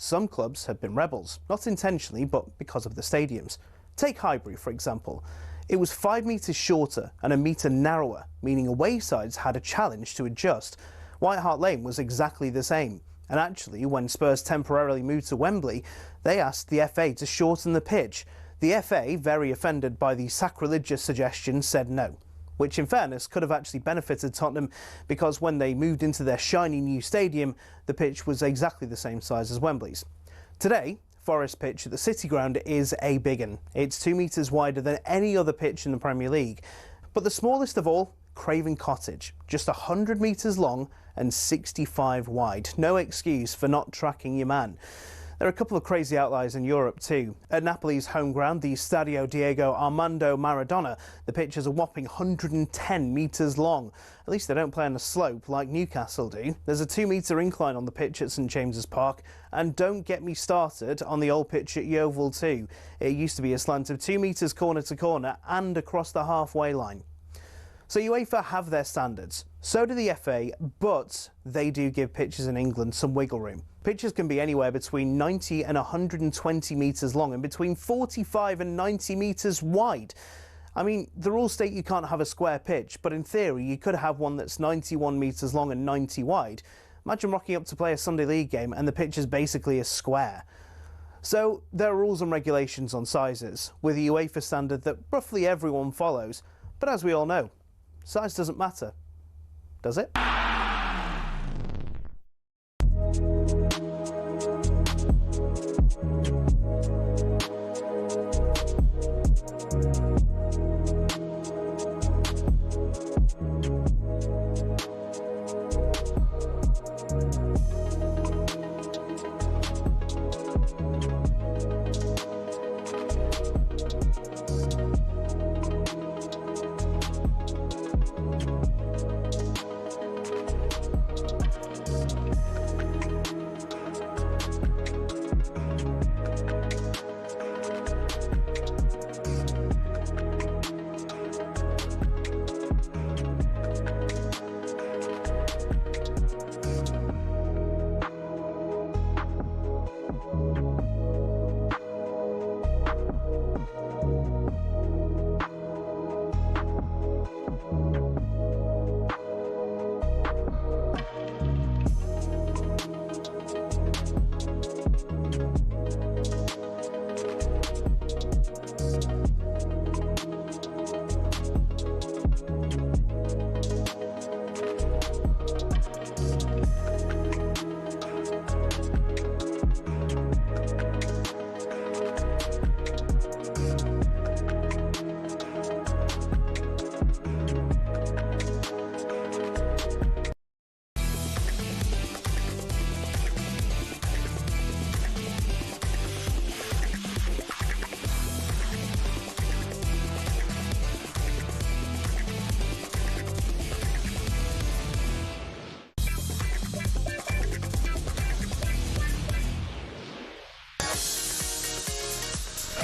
some clubs have been rebels, not intentionally, but because of the stadiums. Take Highbury, for example. It was 5 metres shorter and a metre narrower, meaning away sides had a challenge to adjust. White Hart Lane was exactly the same. And actually, when Spurs temporarily moved to Wembley, they asked the FA to shorten the pitch. The FA, very offended by the sacrilegious suggestion, said no, which in fairness could have actually benefited Tottenham, because when they moved into their shiny new stadium, the pitch was exactly the same size as Wembley's. Today, Forest pitch at the City Ground is a big one. It's 2 metres wider than any other pitch in the Premier League. But the smallest of all, Craven Cottage, just 100 metres long and 65 wide. No excuse for not tracking your man. There are a couple of crazy outliers in Europe too. At Napoli's home ground, the Stadio Diego Armando Maradona, the pitch is a whopping 110 metres long. At least they don't play on a slope like Newcastle do. There's a 2-metre incline on the pitch at St James's Park. And don't get me started on the old pitch at Yeovil too. It used to be a slant of 2 metres corner to corner and across the halfway line. So UEFA have their standards, so do the FA, but they do give pitches in England some wiggle room. Pitches can be anywhere between 90 and 120 metres long and between 45 and 90 metres wide. I mean, the rules state you can't have a square pitch, but in theory you could have one that's 91 metres long and 90 wide. Imagine rocking up to play a Sunday League game and the pitch is basically a square. So there are rules and regulations on sizes, with a UEFA standard that roughly everyone follows, but as we all know, size doesn't matter, does it?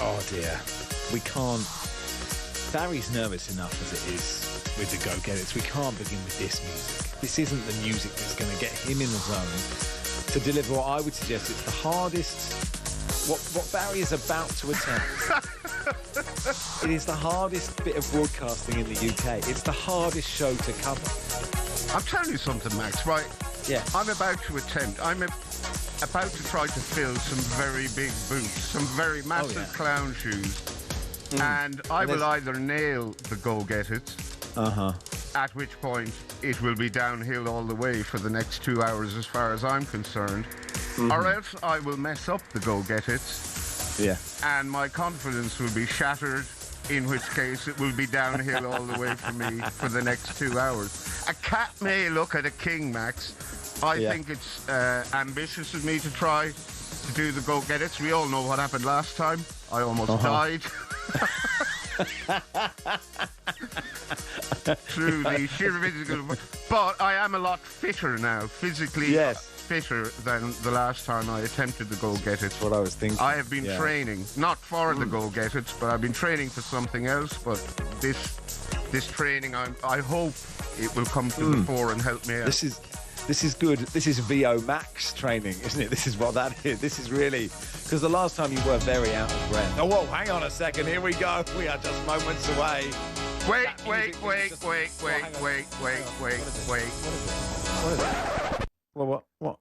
Oh dear, we can't. Barry's nervous enough as it is with the go-getters. We can't begin with this music. This isn't the music that's going to get him in the zone to deliver what I would suggest it's the hardest, what Barry is about to attempt. It is the hardest bit of broadcasting in the UK. It's the hardest show to cover. I'm telling you something, Max, right? Yeah. I'm about to try to fill some very big boots, some very massive clown shoes, and I will either nail the go-get-it, at which point it will be downhill all the way for the next 2 hours as far as I'm concerned, or else I will mess up the go-get-it, and my confidence will be shattered, in which case it will be downhill all the way for me for the next 2 hours. A cat may look at a king, Max. I think it's ambitious of me to try to do the go-get-its. We all know what happened last time. I almost died. Through the sheer physical... But I am a lot fitter now, physically fitter than the last time I attempted the go-get-it. That's what I was thinking. I have been training, not for the go-get-its, but I've been training for something else. But this training, I hope it will come to the fore and help me out. This is good. This is VO Max training, isn't it? This is what that is. This is really, because the last time you were very out of breath. Oh, whoa, hang on a second. Here we go. We are just moments away. Wait. What is it? What?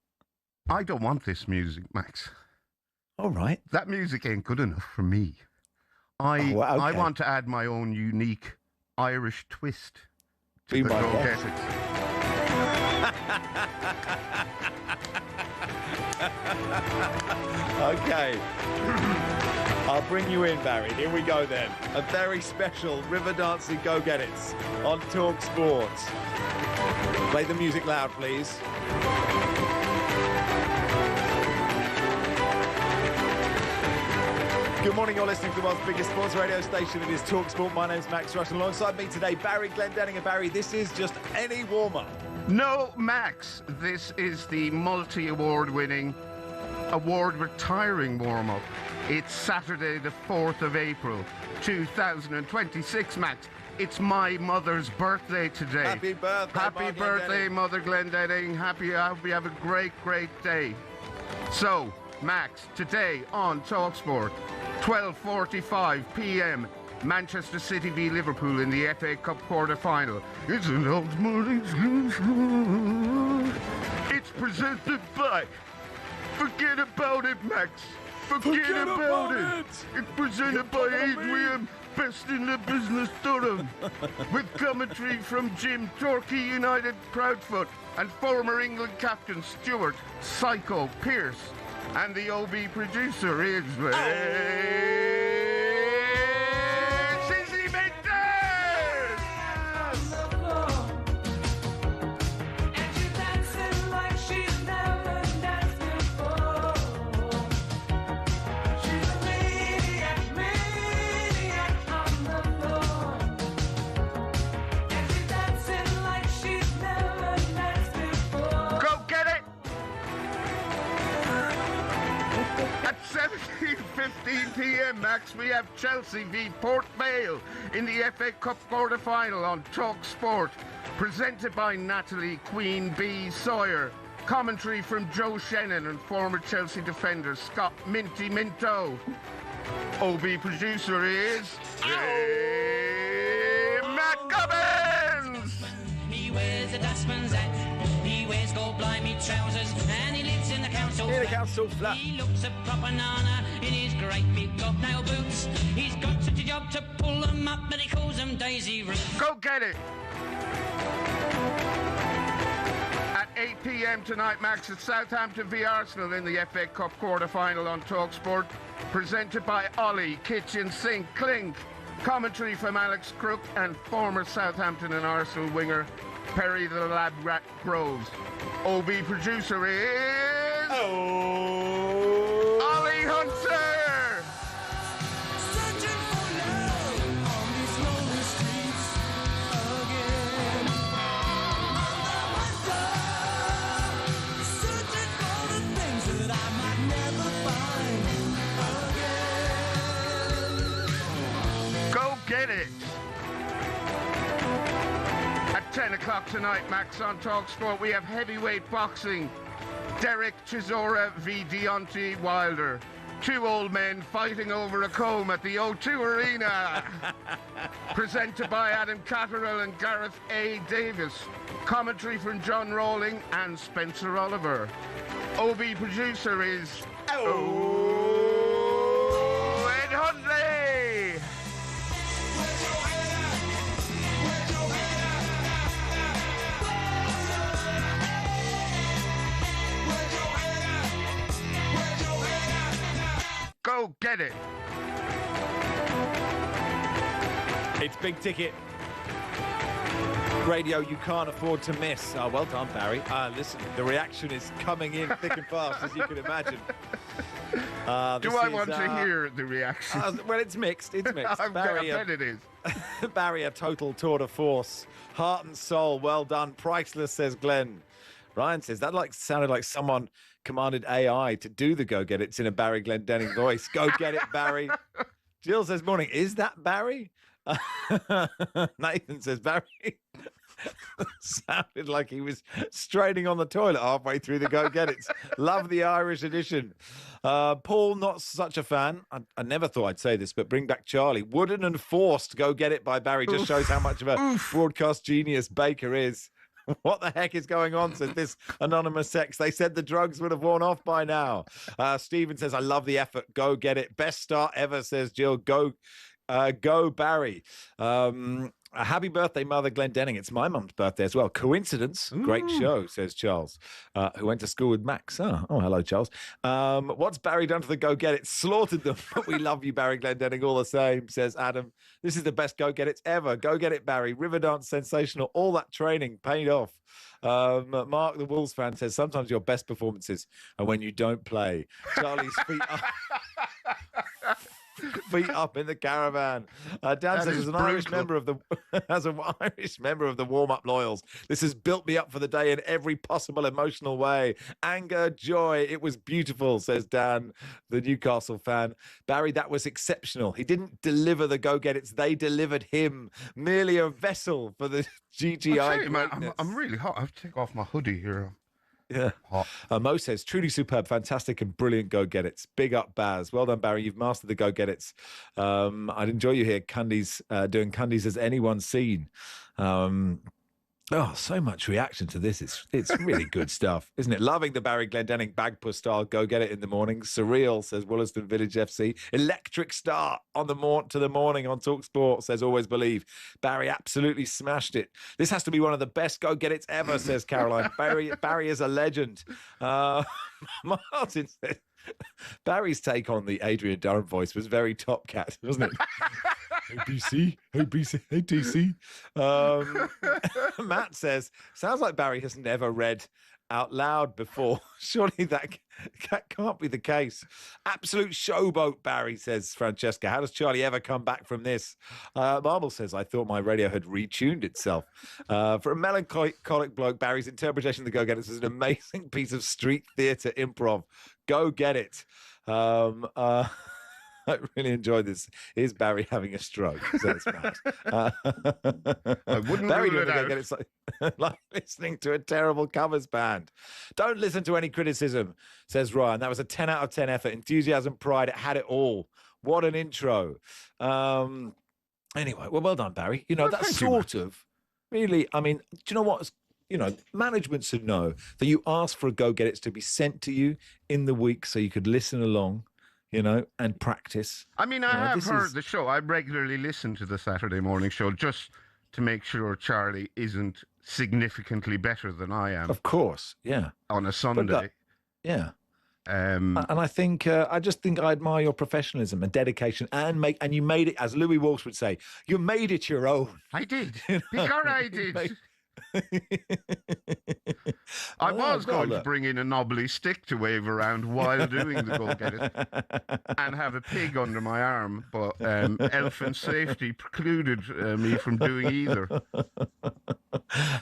I don't want this music, Max. All right. That music ain't good enough for me. I want to add my own unique Irish twist to the Go Get It. Okay. I'll bring you in, Barry. Here we go then. A very special River Dancing Go Get It's on talkSPORT. Play the music loud, please. Good morning, you're listening to the world's biggest sports radio station. It is talkSPORT. My name's Max Rushden. Alongside me today, Barry Glendenning. And Barry, this is just any warm-up. No, Max, this is the multi-award-winning, award-retiring warm-up. It's Saturday, the 4th of April, 2026, Max. It's my mother's birthday today. Happy birthday, Happy birthday, Mother Glendenning. I hope you have a great, great day. So, Max, today on talkSPORT, 12:45 p.m., Manchester City v Liverpool in the FA Cup quarter-final. It's an ultimate exclusive. It's presented by... Forget about it, Max. Forget about it. It's presented by Adrian, best in the business, Durham. With commentary from Jim, Torquay United Proudfoot, and former England captain Stuart Psycho Pearce. And the OB producer is... At 17:15 p.m, Max, we have Chelsea v Port Vale in the FA Cup quarter-final on talkSPORT, presented by Natalie Queen B. Sawyer. Commentary from Joe Shannon and former Chelsea defender Scott Minty Minto. OB producer is... Matt Cummins! He wears a dustman's hat, he wears gold-blimey trousers, and he lives in the council flat. He looks a proper nana in his great big hobnail boots. He's got such a job to pull them up, but he calls them Daisy Roots. Go get it! At 8 p.m. tonight, Max, it's Southampton v Arsenal in the FA Cup quarter-final on talkSPORT, presented by Ollie Kitchen Sink Clink. Commentary from Alex Crook and former Southampton and Arsenal winger Perry the Lab Rat Groves. OB producer is... Ollie Hunter! Go get it! At 10 o'clock tonight, Max, on talkSPORT, we have heavyweight boxing. Derek Chisora v Deontay Wilder. Two old men fighting over a comb at the O2 Arena. Presented by Adam Catterall and Gareth A. Davis. Commentary from John Rawling and Spencer Oliver. OB producer is... Ed Hundley! Go get it! It's big ticket. Radio you can't afford to miss. Oh, well done, Barry. Listen, the reaction is coming in thick and fast, as you can imagine. Do I want to hear the reaction? Well, it's mixed. It's mixed. I bet it is. Barry, a total tour de force. Heart and soul. Well done. Priceless, says Glenn. Ryan says, that sounded like someone commanded AI to do the Go Get It's in a Barry Glendenning voice. Go get it, Barry. Jill says, morning. Is that Barry? Nathan says, Barry, Sounded like he was straining on the toilet halfway through the Go Get It. Love the Irish edition. Paul, not such a fan. I never thought I'd say this, but bring back Charlie. Wooden and forced Go Get It by Barry just shows how much of a broadcast genius Baker is. What the heck is going on, says this anonymous sex. They said the drugs would have worn off by now. Stephen says, I love the effort. Go Get It. Best start ever, says Jill. Go Barry. A happy birthday, Mother Glendenning. It's my mum's birthday as well. Coincidence? Great show, says Charles, who went to school with Max. Oh, hello, Charles. What's Barry done to the Go Get It? Slaughtered them. But we love you, Barry Glendenning, all the same, says Adam. This is the best Go Get It's ever. Go Get It, Barry. Riverdance, sensational. All that training paid off. Mark, the Wolves fan, says sometimes your best performances are when you don't play. Charlie's feet up. Feet up in the caravan. Dan says, as an Irish member of the warm-up loyals, this has built me up for the day in every possible emotional way. Anger, joy, it was beautiful, says Dan, the Newcastle fan. Barry, that was exceptional. He didn't deliver the go-get-its, they delivered him. Merely a vessel for the GGI. Man, I'm really hot. I have to take off my hoodie here. Yeah. Mo says, truly superb, fantastic and brilliant go-get-its. Big up, Baz. Well done, Barry. You've mastered the go-get-its. I'd enjoy you here, Cundies, doing Cundies as anyone's seen. So much reaction to this. It's really good stuff, isn't it? Loving the Barry Glendenning Bagpuss style Go Get It in the morning. Surreal, says Wollaston Village FC. Electric start on the morning on talkSPORT, says Always Believe. Barry absolutely smashed it. This has to be one of the best Go Get It's ever, says Caroline. Barry is a legend. Martin says, Barry's take on the Adrian Durham voice was very Top Cat, wasn't it? Hey, BC. Hey, BC. Hey, DC. Matt says, sounds like Barry has never read out loud before. Surely that can't be the case. Absolute showboat, Barry, says Francesca. How does Charlie ever come back from this? Marble says, I thought my radio had retuned itself. For a melancholic bloke, Barry's interpretation of the Go-Getters is an amazing piece of street theatre improv. Go get it. I really enjoyed this. Is Barry having a stroke? So it's mad. I wouldn't Barry rule it doing out. It's like listening to a terrible covers band. Don't listen to any criticism, says Ryan. That was a 10 out of 10 effort. Enthusiasm, pride, it had it all. What an intro. Anyway, well done, Barry. You know, that's sort of really, I mean, do you know what? You know, management should know that you asked for a go-get-its to be sent to you in the week so you could listen along, you know, and practice. I mean, I have heard the show. I regularly listen to the Saturday morning show just to make sure Charlie isn't significantly better than I am. Of course, yeah. On a Sunday. Yeah. And I think, I just think I admire your professionalism and dedication and you made it, as Louis Walsh would say, you made it your own. I did. Because I did. I was going to bring in a knobbly stick to wave around while doing the go-get-it and have a pig under my arm, but elephant safety precluded me from doing either.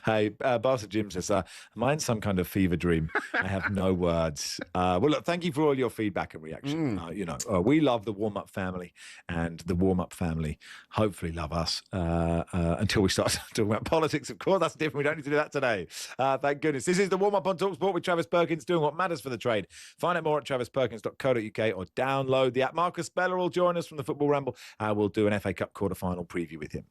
Hey, Barca Jim says, mine's some kind of fever dream. I have no words. Well, look, thank you for all your feedback and reaction. You know, we love the warm-up family, and the warm-up family hopefully love us until we start talking about politics, of course. That's different. We don't need to do that today. Thank goodness. This is the warm-up on talkSPORT with Travis Perkins, doing what matters for the trade. Find out more at travisperkins.co.uk or download the app. Marcus Speller will join us from the Football Ramble. We'll do an FA Cup quarter-final preview with him.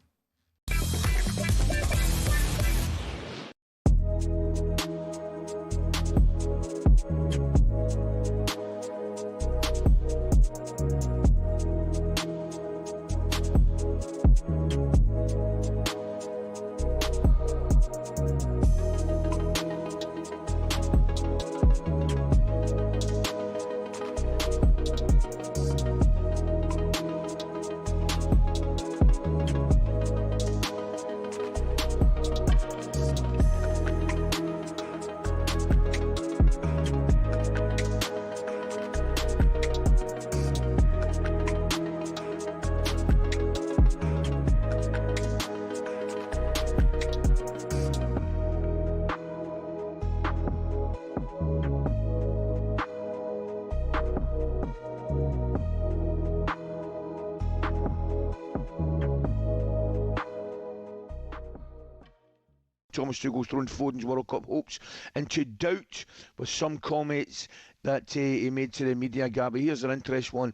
Thomas Tuchel's thrown Foden's World Cup hopes into doubt with some comments that he made to the media, Gabby. Here's an interesting one.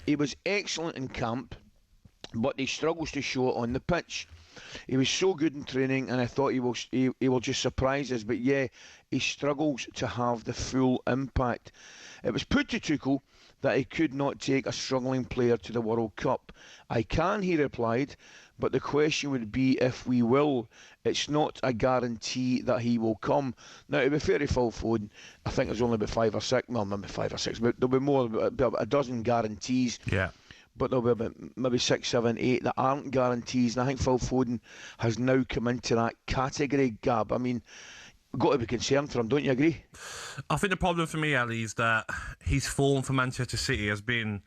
He was excellent in camp, but he struggles to show it on the pitch. He was so good in training, and I thought he will just surprise us. But yeah, he struggles to have the full impact. It was put to Tuchel that he could not take a struggling player to the World Cup. I can, he replied, but the question would be if we will. It's not a guarantee that he will come. Now, to be fair to Phil Foden, I think there's only about 5 or 6, well, maybe 5 or 6, but there'll be more, about a dozen guarantees. Yeah. But there'll be about maybe 6, 7, 8 that aren't guarantees. And I think Phil Foden has now come into that category, Gab. I mean, we've got to be concerned for him, don't you agree? I think the problem for me, Ali, is that his form for Manchester City has been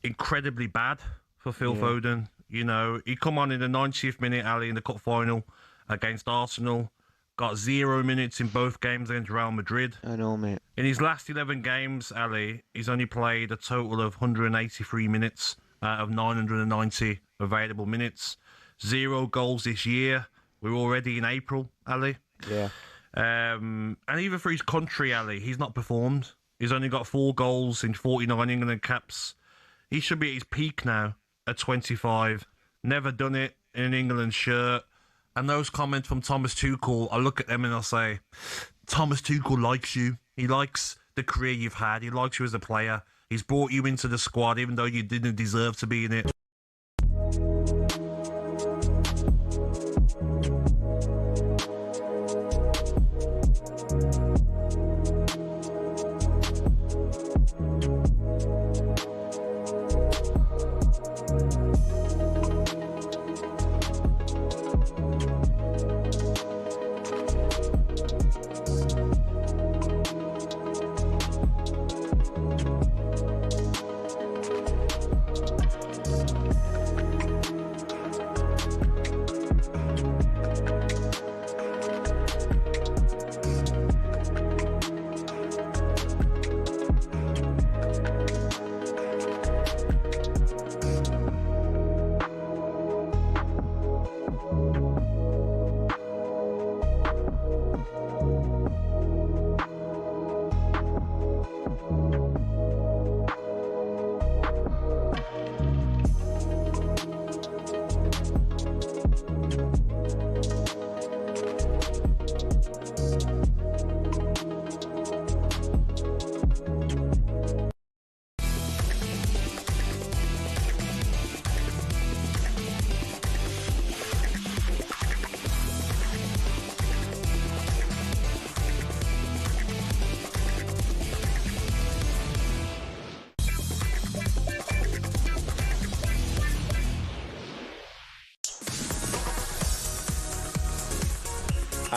incredibly bad for Phil Foden. You know, he come on in the 90th minute, Ali, in the cup final against Arsenal. Got 0 minutes in both games against Real Madrid. I know, mate. In his last 11 games, Ali, he's only played a total of 183 minutes out of 990 available minutes. 0 goals this year. We're already in April, Ali. Yeah. And even for his country, Ali, he's not performed. He's only got 4 goals in 49 England caps. He should be at his peak now at 25. Never done it in an England shirt. And those comments from Thomas Tuchel, I look at them and I say, Thomas Tuchel likes you. He likes the career you've had. He likes you as a player. He's brought you into the squad even though you didn't deserve to be in it.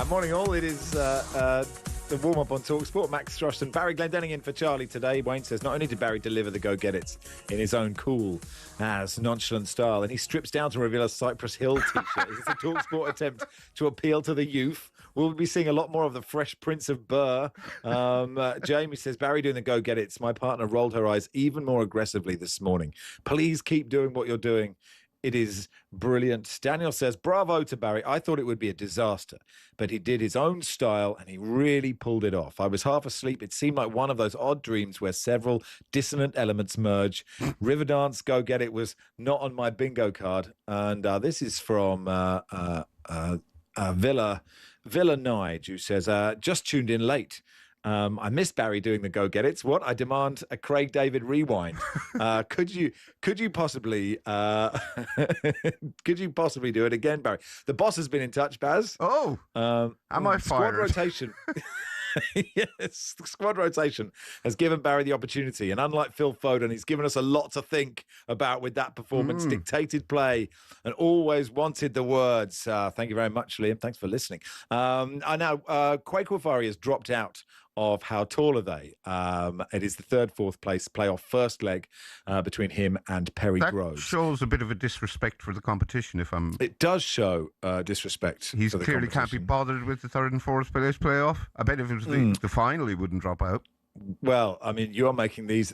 Morning all, it is the warm-up on talkSPORT. Max Rushden, Barry Glendenning in for Charlie today. Wayne says not only did Barry deliver the go-get-its in his own cool as nonchalant style, and he strips down to reveal a Cypress Hill t-shirt. Is this a talkSPORT attempt to appeal to the youth? We'll be seeing a lot more of the Fresh Prince of Burr. Jamie says, Barry doing the go-get-its. My partner rolled her eyes even more aggressively this morning. Please keep doing what you're doing. It is brilliant. Daniel says, bravo to Barry. I thought it would be a disaster, but he did his own style and he really pulled it off. I was half asleep. It seemed like one of those odd dreams where several dissonant elements merge. Riverdance Go Get It was not on my bingo card. And this is from Villa Nige, who says, just tuned in late. I missed Barry doing the go-get-its. What? I demand a Craig David rewind. Could you possibly could you possibly do it again, Barry? The boss has been in touch, Baz. Oh, am I fired? Squad rotation. Yes, the squad rotation has given Barry the opportunity, and unlike Phil Foden, he's given us a lot to think about with that performance. Dictated play and always wanted the words. Thank you very much, Liam. Thanks for listening. I know Quake Wafari has dropped out of How Tall Are They? It is the third, fourth place playoff first leg between him and Perry Groves. That shows a bit of a disrespect for the competition. It does show disrespect. He clearly can't be bothered with the third and fourth place playoff. I bet if it was the final, he wouldn't drop out. Well, I mean, you're making these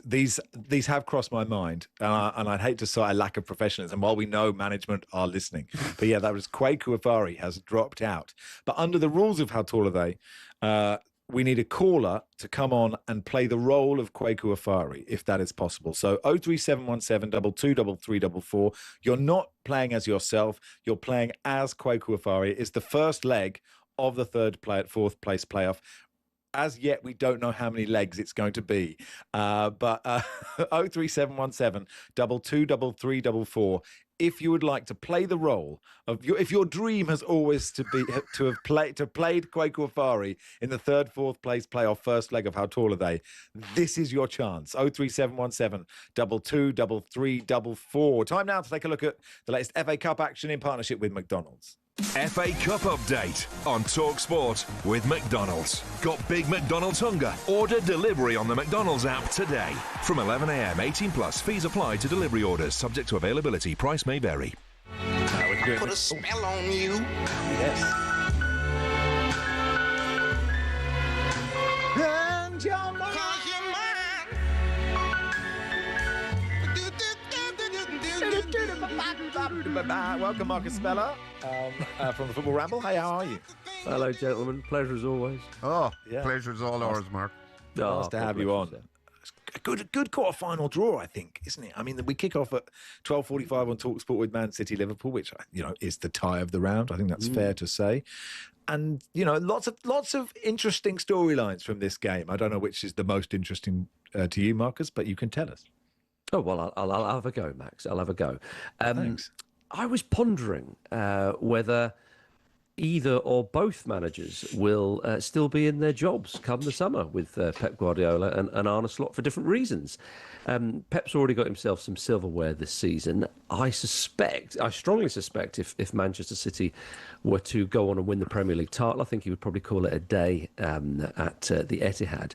have crossed my mind, and I'd hate to cite a lack of professionalism while we know management are listening. But yeah, that was Kwaku Afari has dropped out. But under the rules of How Tall Are They, we need a caller to come on and play the role of Kwaku Afari, if that is possible. So 03717 223344. You're not playing as yourself. You're playing as Kwaku Afari. It's the first leg of the fourth place playoff. As yet, we don't know how many legs it's going to be. But 03717 223344. If you would like to play the role of if your dream has always to have played Kwaku Afari in the fourth place playoff first leg of How Tall Are They, this is your chance. 03717 223344. Time now to take a look at the latest FA Cup action in partnership with McDonald's. FA Cup update on talkSPORT with McDonald's. Got big McDonald's hunger? Order delivery on the McDonald's app today. From 11 a.m. 18 plus. Fees apply to delivery orders. Subject to availability. Price may vary. Put a spell on you. Yes. And you're mine. Welcome, Marcus Speller, from the Football Ramble. Hey, how are you? Hello, gentlemen. Pleasure as always. Oh, yeah. Pleasure's all ours, Mark. Nice to have you on. Good quarter-final draw, I think, isn't it? I mean, we kick off at 12:45 on talkSPORT with Man City Liverpool, which is the tie of the round. I think that's fair to say. And lots of interesting storylines from this game. I don't know which is the most interesting to you, Marcus, but you can tell us. Oh, well, I'll have a go, Max. I'll have a go. Thanks. I was pondering whether either or both managers will still be in their jobs come the summer with Pep Guardiola and Arne Slot for different reasons. Pep's already got himself some silverware this season. I strongly suspect if Manchester City were to go on and win the Premier League title, I think he would probably call it a day at the Etihad.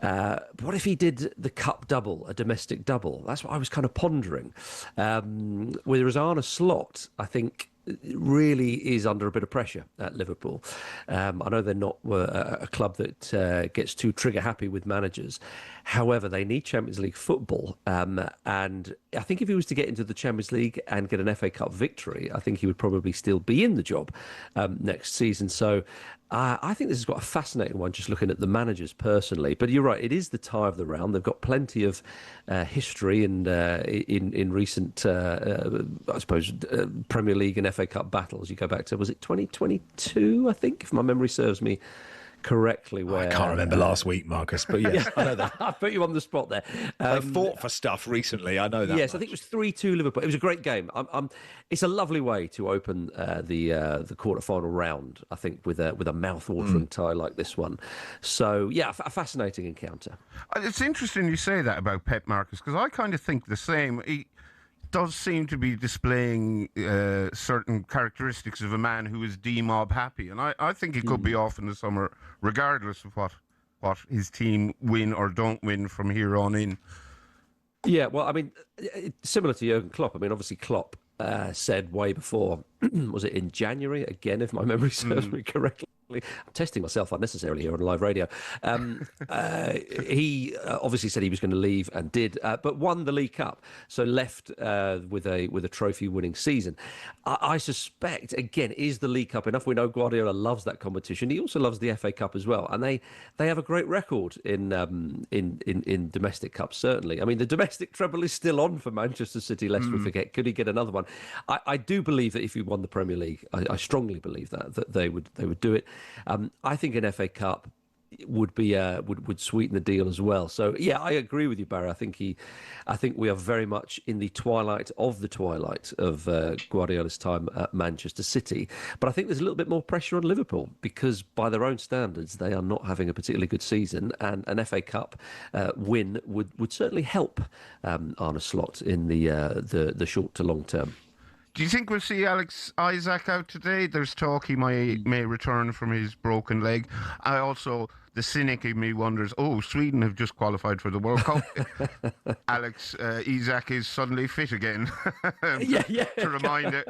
But what if he did the cup double, a domestic double? That's what I was kind of pondering. Whereas Arne Slot, I think, really is under a bit of pressure at Liverpool. I know they're not a club that gets too trigger happy with managers. However, they need Champions League football. And I think if he was to get into the Champions League and get an FA Cup victory, I think he would probably still be in the job next season. So I think this has got a fascinating one, just looking at the managers personally. But you're right, it is the tie of the round. They've got plenty of history and in recent, I suppose, Premier League and FA Cup battles. You go back to, was it 2022, I think, if my memory serves me correctly. Where I can't remember last week, Marcus, but yes, I know that. I put you on the spot there. They fought for stuff recently, I know that. Yes, much. I think it was 3-2 Liverpool. It was a great game. It's a lovely way to open the quarter-final round, I think, with a mouth-watering tie like this one. So, yeah, a fascinating encounter. It's interesting you say that about Pep, Marcus, because I kind of think the same. He does seem to be displaying certain characteristics of a man who is D-mob happy. And I think he could be off in the summer, regardless of what his team win or don't win from here on in. Yeah, well, I mean, similar to Jurgen Klopp. I mean, obviously Klopp said way before, was it in January, again, if my memory serves me correctly? I'm testing myself unnecessarily here on live radio. He obviously said he was going to leave and did, but won the League Cup, so left with a trophy-winning season. I suspect, again, is the League Cup enough? We know Guardiola loves that competition. He also loves the FA Cup as well, and they have a great record in domestic cups. Certainly, I mean, the domestic treble is still on for Manchester City. Lest we forget, could he get another one? I do believe that if he won the Premier League, I strongly believe that they would do it. I think an FA Cup would be would sweeten the deal as well. So yeah, I agree with you, Barry. I think we are very much in the twilight of Guardiola's time at Manchester City. But I think there's a little bit more pressure on Liverpool because by their own standards, they are not having a particularly good season, and an FA Cup win would certainly help Arne Slot in the short to long term. Do you think we'll see Alex Isak out today? There's talk he may return from his broken leg. The cynic in me wonders, Sweden have just qualified for the World Cup. Alex Isak is suddenly fit again. To remind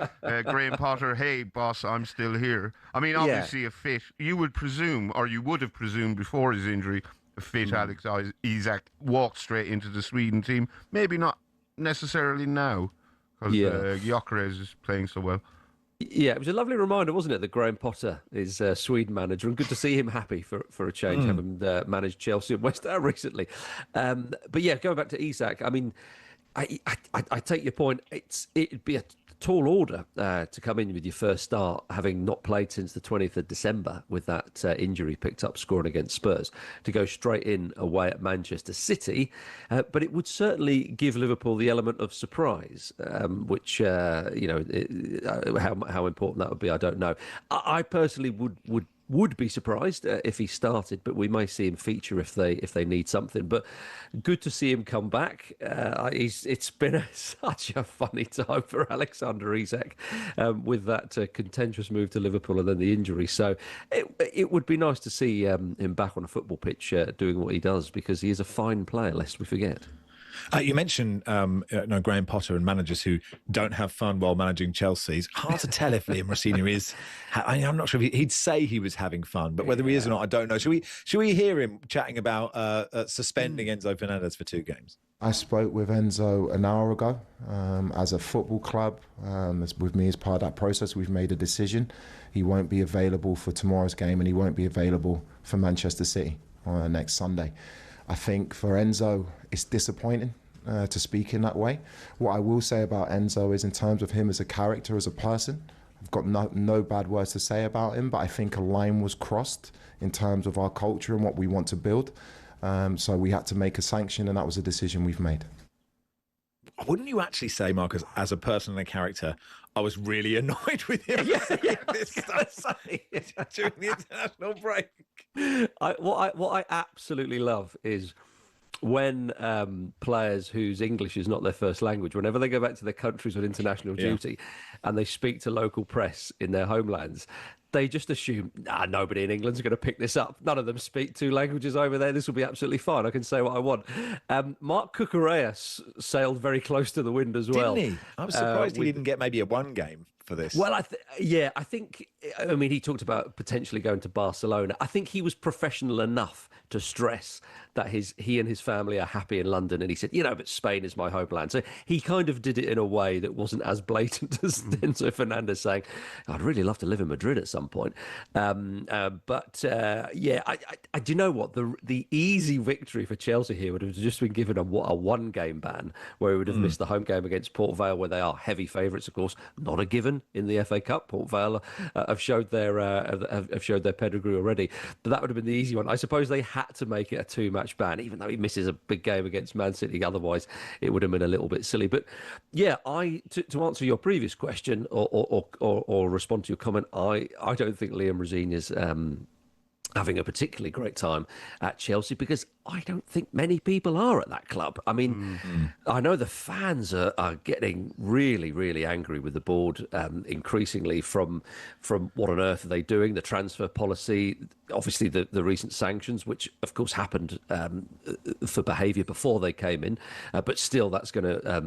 Graham Potter, hey, boss, I'm still here. I mean, obviously a fit. You would presume, or you would have presumed before his injury, fit Alex Isak walk straight into the Sweden team. Maybe not necessarily now, because Gyökeres is playing so well. Yeah, it was a lovely reminder, wasn't it, that Graham Potter is Sweden manager, and good to see him happy for a change, having managed Chelsea and West Ham recently. But yeah, going back to Isak, I mean, I take your point. It'd be a tall order to come in with your first start, having not played since the 20th of December with that injury picked up scoring against Spurs, to go straight in away at Manchester City. But it would certainly give Liverpool the element of surprise, which, how important that would be, I don't know. I personally would be surprised if he started, but we may see him feature if they need something. But good to see him come back. It's been such a funny time for Alexander Isak with that contentious move to Liverpool and then the injury. So it would be nice to see him back on a football pitch doing what he does, because he is a fine player, lest we forget. You mentioned Graham Potter and managers who don't have fun while managing Chelsea. It's hard to tell if Liam Rosenior is. I'm not sure if he'd say he was having fun, but whether he is or not, I don't know. Should we hear him chatting about suspending Enzo Fernandez for 2 games? I spoke with Enzo an hour ago. As a football club, with me as part of that process, we've made a decision. He won't be available for tomorrow's game, and he won't be available for Manchester City on next Sunday. I think for Enzo, it's disappointing to speak in that way. What I will say about Enzo is, in terms of him as a character, as a person, I've got no bad words to say about him, but I think a line was crossed in terms of our culture and what we want to build. So we had to make a sanction, and that was a decision we've made. Wouldn't you actually say, Marcus, as a person and a character, I was really annoyed with him this stuff during the international break? What I absolutely love is when players whose English is not their first language, whenever they go back to their countries on international duty and they speak to local press in their homelands, they just assume, nobody in England's going to pick this up. None of them speak 2 languages over there. This will be absolutely fine. I can say what I want. Mark Cucurella sailed very close to the wind as well. Didn't he? I was surprised he didn't get maybe a 1 game for this. Well, I think, he talked about potentially going to Barcelona. I think he was professional enough to stress that he and his family are happy in London. And he said, but Spain is my homeland. So he kind of did it in a way that wasn't as blatant as Enzo Fernandez saying, I'd really love to live in Madrid at some point. Do you know what? The easy victory for Chelsea here would have just been given a 1-game ban, where he would have missed the home game against Port Vale, where they are heavy favourites, of course. Not a given in the FA Cup. Port Vale have showed their pedigree already. But that would have been the easy one. I suppose they had to make it a 2-match ban, even though he misses a big game against Man City. Otherwise, it would have been a little bit silly. But yeah, to answer your previous question or respond to your comment, I don't think Liam Rosenior's having a particularly great time at Chelsea, because I don't think many people are at that club. I mean, I know the fans are getting really, really angry with the board, increasingly from what on earth are they doing, the transfer policy, obviously the recent sanctions, which of course happened for behaviour before they came in, but still that's going to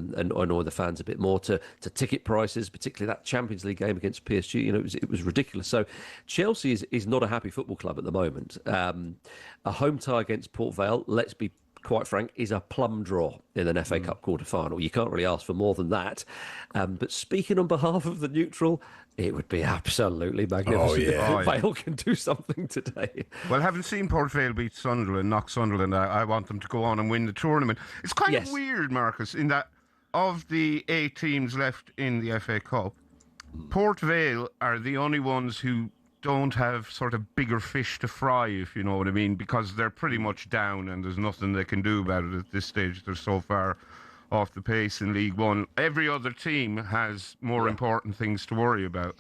annoy the fans a bit more, to ticket prices, particularly that Champions League game against PSG. It was ridiculous. So Chelsea is not a happy football club at the moment. A home tie against Port Vale, let's be quite frank, is a plum draw in an FA Cup quarter-final. You can't really ask for more than that. But speaking on behalf of the neutral, it would be absolutely magnificent if Port Vale can do something today. Well, having seen Port Vale beat Sunderland, knock Sunderland, I want them to go on and win the tournament. It's kind of weird, Marcus, in that of the 8 teams left in the FA Cup, Port Vale are the only ones who don't have sort of bigger fish to fry, if you know what I mean, because they're pretty much down and there's nothing they can do about it at this stage. They're so far off the pace in League One. Every other team has more important things to worry about.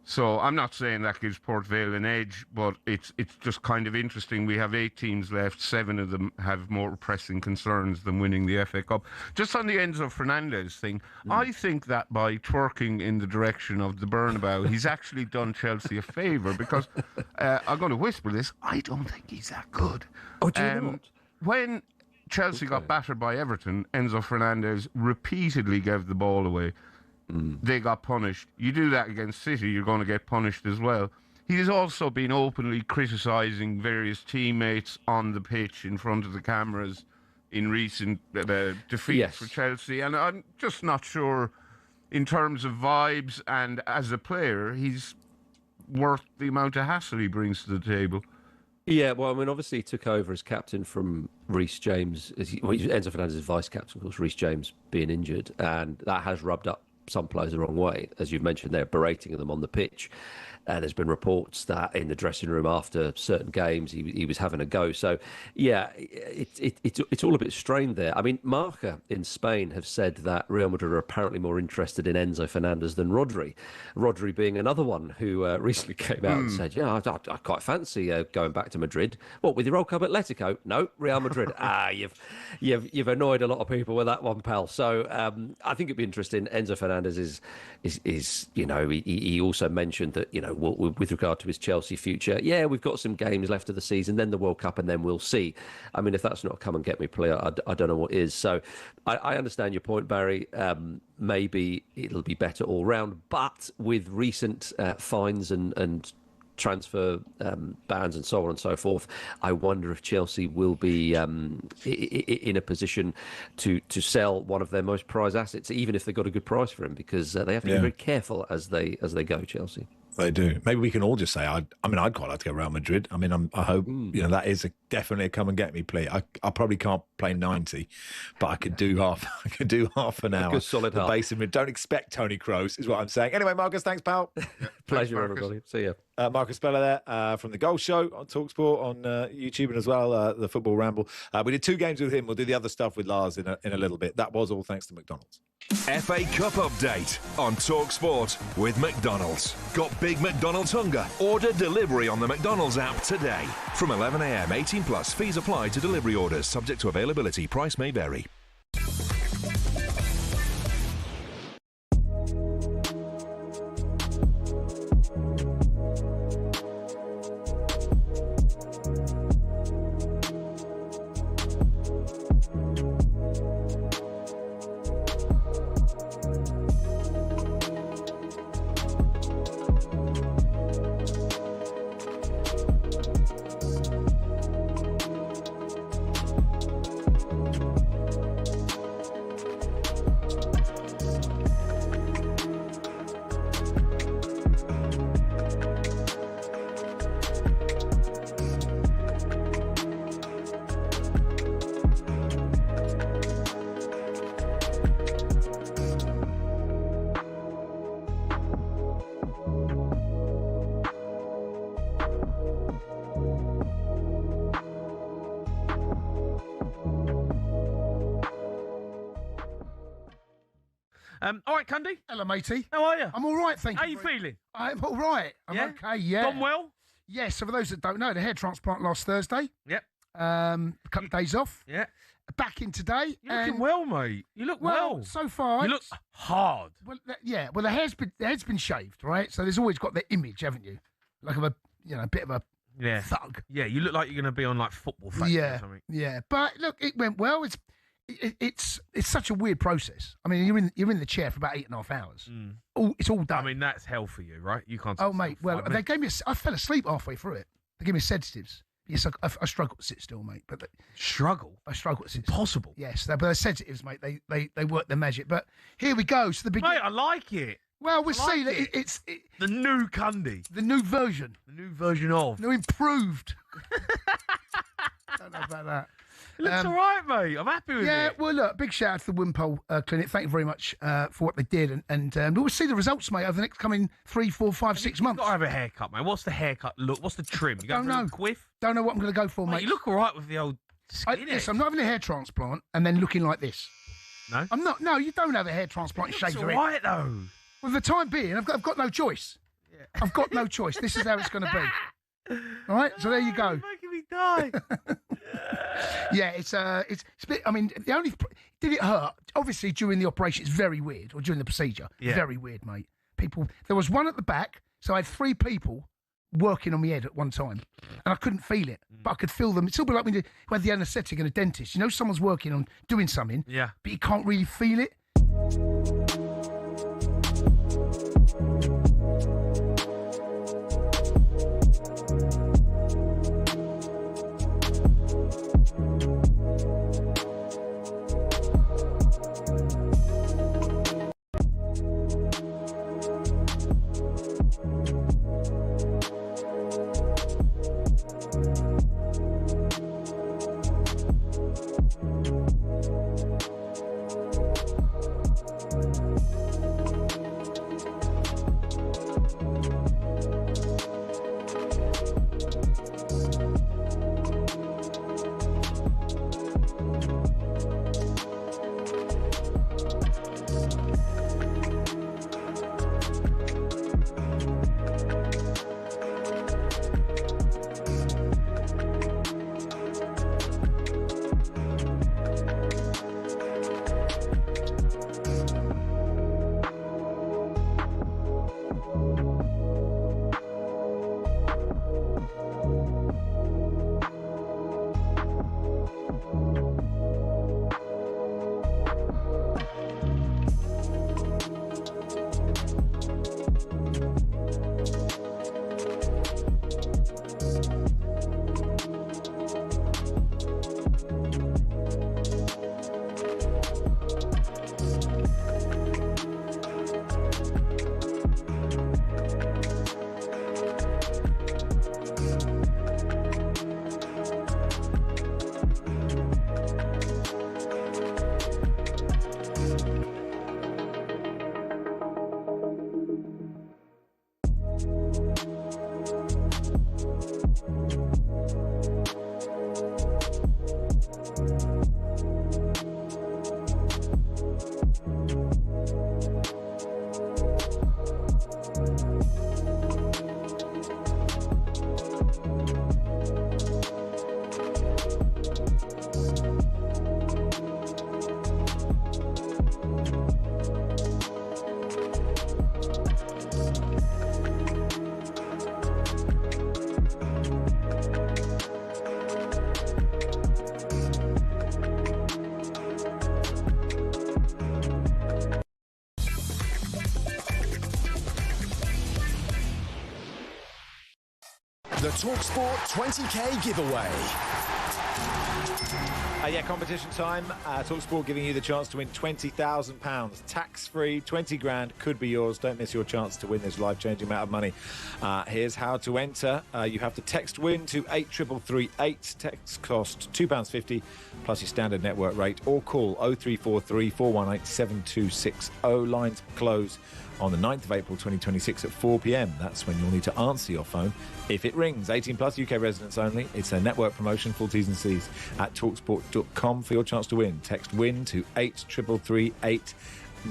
So I'm not saying that gives Port Vale an edge, but it's just kind of interesting. We have 8 teams left. 7 of them have more pressing concerns than winning the FA Cup. Just on the Enzo Fernandez thing, I think that by twerking in the direction of the Bernabeu, he's actually done Chelsea a favour, because I'm going to whisper this, I don't think he's that good. Oh, do you not? When Chelsea got battered by Everton, Enzo Fernandez repeatedly gave the ball away. They got punished. You do that against City, you're going to get punished as well. He has also been openly criticising various teammates on the pitch in front of the cameras in recent defeats for Chelsea. And I'm just not sure, in terms of vibes and as a player, he's worth the amount of hassle he brings to the table. Yeah, well, I mean, obviously he took over as captain from Reece James. Enzo Fernandez is vice captain, of course, Reece James being injured. And that has rubbed up some players the wrong way. As you've mentioned, they're berating them on the pitch. There's been reports that in the dressing room after certain games, he was having a go. So, yeah, it's all a bit strained there. I mean, Marca in Spain have said that Real Madrid are apparently more interested in Enzo Fernandez than Rodri. Rodri being another one who recently came out and said, yeah, I quite fancy going back to Madrid. What, with your old club Atletico? No, Real Madrid. You've annoyed a lot of people with that one, pal. So I think it'd be interesting. Enzo Fernandez is he also mentioned that, with regard to his Chelsea future, we've got some games left of the season, then the World Cup, and then we'll see. I mean, if that's not a come and get me player, I don't know what is. So I understand your point, Barry. Maybe it'll be better all round, but with recent fines and transfer bans and so on and so forth, I wonder if Chelsea will be in a position to sell one of their most prized assets, even if they got a good price for him, because they have to be very careful as they go, Chelsea. They do. Maybe we can all just say, I'd quite like to go Real Madrid. I mean, I hope, that is definitely a come and get me play. I probably can't play 90, but I could do half an hour. A good solid half. Basically, don't expect Tony Kroos, is what I'm saying. Anyway, Marcus, thanks, pal. Pleasure, everybody. See you. Marcus Speller there from The Goal Show on talkSPORT on YouTube, and as well the Football Ramble. We did 2 games with him. We'll do the other stuff with Lars in a little bit. That was all thanks to McDonald's. FA Cup update on talkSPORT with McDonald's. Got big McDonald's hunger? Order delivery on the McDonald's app today. From 11 a.m, 18 plus. Fees apply to delivery orders. Subject to availability. Price may vary. All right, Cundy. Hello, matey. How are you? I'm all right, thank you. How you feeling? I'm all right. I'm okay, yeah. Gone well? Yes, so for those that don't know, the hair transplant last Thursday. Yep. A couple of days off. Yeah. Back in today. You're looking well, mate. You look well. So far. You look hard. Well, well, the head's been shaved, right? So there's always got the image, haven't you? Like of a bit of a thug. Yeah, you look like you're going to be on like Football Factory or something. Yeah, but look, it went well. It's such a weird process. I mean, you're in the chair for about 8.5 hours. It's all done. I mean, that's hell for you, right? You can't. Oh, mate. Well, they gave me. I fell asleep halfway through it. They gave me sedatives. Yes, I struggle to sit still, mate. But struggle. I struggle to sit. Impossible. Still. Yes, but they're sedatives, mate. They work their magic. But here we go. So the beginning. Mate, I like it. Well, we'll see. It's the new Cundy. The new version. The new version of. No, improved. Don't know about that. It looks all right, mate. I'm happy with it. Yeah, well, look, big shout out to the Wimpole Clinic. Thank you very much for what they did. And we'll see the results, mate, over the next coming 3, 4, 5, 6 months. You've got to have a haircut, mate. What's the haircut look? What's the trim? You don't know. Quiff? Don't know what I'm going to go for, mate. You look all right with the old skin. Yes, I'm not having a hair transplant and then looking like this. No? I'm not. No, you don't have a hair transplant and shave your head. It's all right, though. Well, for the time being, I've got no choice. Yeah. I've got no choice. This is how it's going to be. All right, so there you go. You're making me die. Yeah, it's a bit. I mean, did it hurt? Obviously, during the operation, it's very weird, or during the procedure, very weird, mate. There was one at the back, so I had 3 people working on my head at one time, and I couldn't feel it, but I could feel them. It's a bit like when you had the anaesthetic in a dentist. You know, someone's working on doing something, but you can't really feel it. The talkSPORT 20k giveaway. Competition time. talkSPORT giving you the chance to win £20,000. Tax-free, 20 grand could be yours. Don't miss your chance to win this life-changing amount of money. Here's how to enter. You have to text WIN to 83338. Text cost £2.50 plus your standard network rate, or call 0343 418 7260. Lines close on the 9th of April 2026 at 4 p.m. That's when you'll need to answer your phone if it rings. 18 plus, UK residents only. It's a network promotion. Full T's and C's at talksport.com for your chance to win. Text WIN to 83338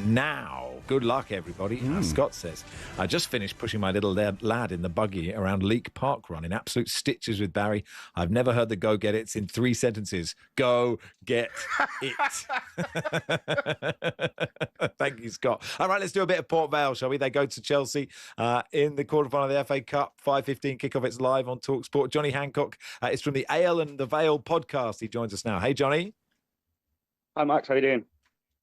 now. Good luck, everybody. Scott says, I just finished pushing my little lad in the buggy around Leek Park Run in absolute stitches with Barry. I've never heard the go get it's in 3 sentences. Go get it. Thank you, Scott. All right, let's do a bit of Port Vale, shall we? They go to Chelsea in the quarterfinal of the FA Cup. 5:15 kickoff. It's live on talkSPORT. Johnny Hancock is from the Ale and the Vale podcast. He joins us now. Hey, Johnny. Hi, Max. How you doing?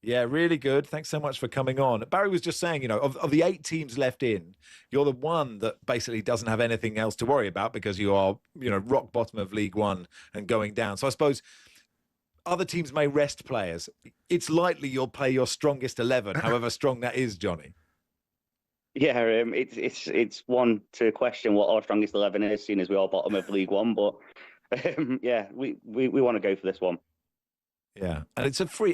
Yeah, really good. Thanks so much for coming on. Barry was just saying, of the 8 teams left in, you're the one that basically doesn't have anything else to worry about because you are, rock bottom of League One and going down. So I suppose other teams may rest players. It's likely you'll play your strongest 11, however strong that is, Johnny. Yeah, it's one to question what our strongest 11 is, seeing as we are bottom of League One. But we want to go for this one. Yeah, and it's a free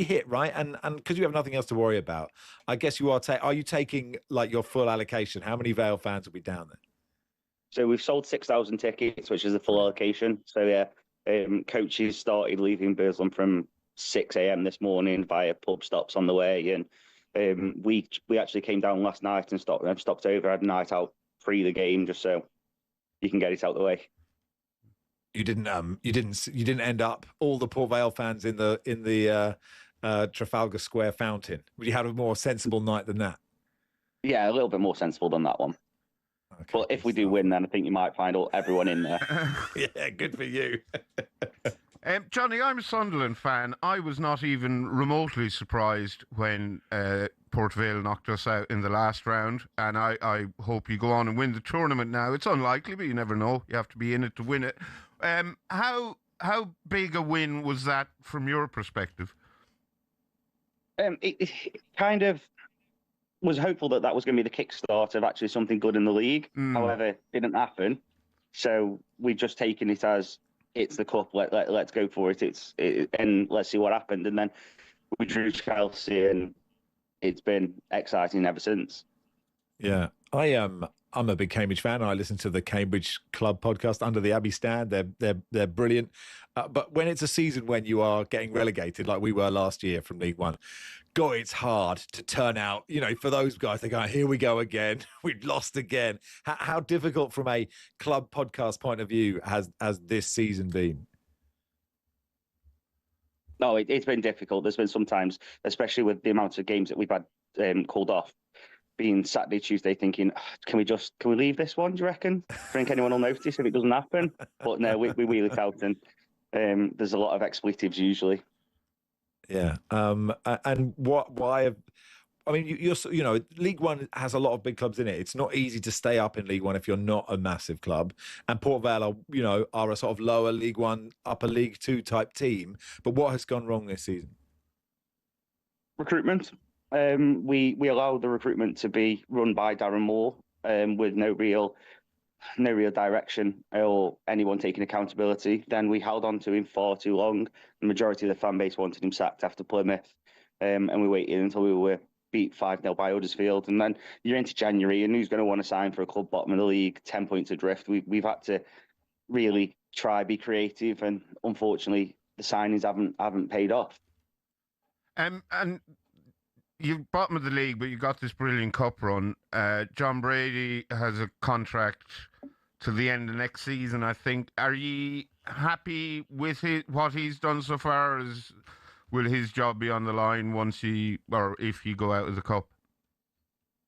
hit, right? And because you have nothing else to worry about, I guess you are. Are you taking like your full allocation? How many Vale fans will be down there? So we've sold 6,000 tickets, which is the full allocation. So yeah, coaches started leaving Burslem from 6 a.m. this morning via pub stops on the way, and we actually came down last night and stopped over, had a night out pre the game, just so you can get it out the way. You didn't end up all the Port Vale fans in the Trafalgar Square fountain. You had a more sensible night than that. Yeah, a little bit more sensible than that one. Okay, but if we do win, then I think you might find everyone in there. Yeah, good for you. Johnny, I'm a Sunderland fan. I was not even remotely surprised when Port Vale knocked us out in the last round, and I hope you go on and win the tournament now. It's unlikely, but you never know. You have to be in it to win it. How big a win was that from your perspective? It kind of was hopeful that was going to be the kickstart of actually something good in the league. However, it didn't happen. So we've just taken it as it's the cup. Let's go for it. And let's see what happened. And then we drew Chelsea, and it's been exciting ever since. Yeah, I'm a big Cambridge fan. I listen to the Cambridge Club podcast, Under the Abbey Stand. They're brilliant. But when it's a season when you are getting relegated, like we were last year from League One, God, it's hard to turn out. For those guys, they go, here we go again. We've lost again. How difficult from a club podcast point of view has this season been? No, it's been difficult. There's been sometimes, especially with the amount of games that we've had called off, being Saturday, Tuesday, thinking, can we leave this one, do you reckon? Do you think anyone will notice if it doesn't happen? But no, we wheel it out, and there's a lot of expletives usually. Yeah. And why League One has a lot of big clubs in it. It's not easy to stay up in League One if you're not a massive club. And Port Vale are a sort of lower League One, upper League Two type team. But what has gone wrong this season? Recruitment. We allowed the recruitment to be run by Darren Moore, with no real direction or anyone taking accountability. Then we held on to him far too long. The majority of the fan base wanted him sacked after Plymouth, and we waited until we were beat 5-0 by Huddersfield. And then you're into January, and who's going to want to sign for a club bottom of the league, 10 points adrift? We've had to really be creative, and unfortunately, the signings haven't paid off. And you're bottom of the league, but you got this brilliant cup run. John Brady has a contract to the end of next season, I think. Are you happy with what he's done so far? Will his job be on the line if you go out of the cup?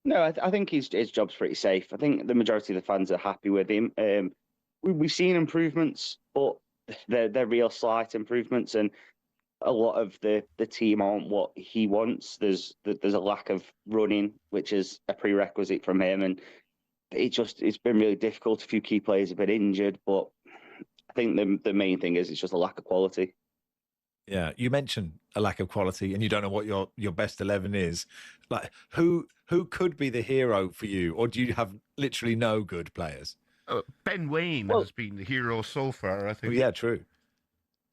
No, I think his job's pretty safe. I think the majority of the fans are happy with him. We've seen improvements, but they're real slight improvements, and a lot of the team aren't what he wants. There's a lack of running, which is a prerequisite from him, and it's been really difficult. A few key players have been injured, but I think the main thing is it's just a lack of quality. Yeah, you mentioned a lack of quality, and you don't know what your best 11 is. Like, who could be the hero for you, or do you have literally no good players? Ben Waine has been the hero so far, I think. Well, yeah, true.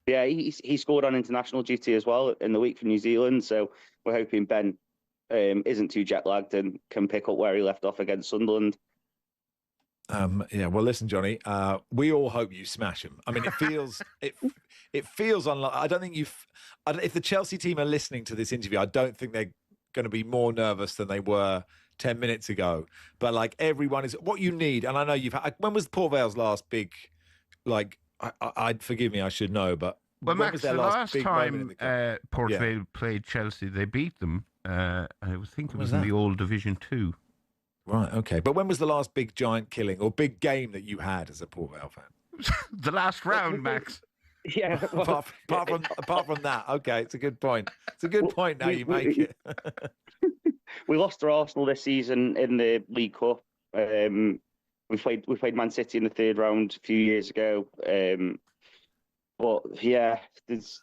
Yeah, he scored on international duty as well in the week for New Zealand, so we're hoping Ben isn't too jet lagged and can pick up where he left off against Sunderland. Yeah, well, listen, Johnny, we all hope you smash him. I mean, it feels unlike. I don't think if the Chelsea team are listening to this interview, I don't think they're going to be more nervous than they were 10 minutes ago. But like, everyone is what you need. And I know you've had. When was Port Vale's last big? Like, I'd forgive me, I should know, but well, when Max, was their the last big time Port Yeah. Vale played Chelsea, they beat them. I think it was in that? the old Division 2. Right, okay. But when was the last big giant killing or big game that you had as a Port Vale fan? The last round, Max. Yeah. Well, apart from that, okay, it's a good point. It's a good point now you make it. We lost to Arsenal this season in the League Cup. We played Man City in the third round a few years ago. But yeah, there's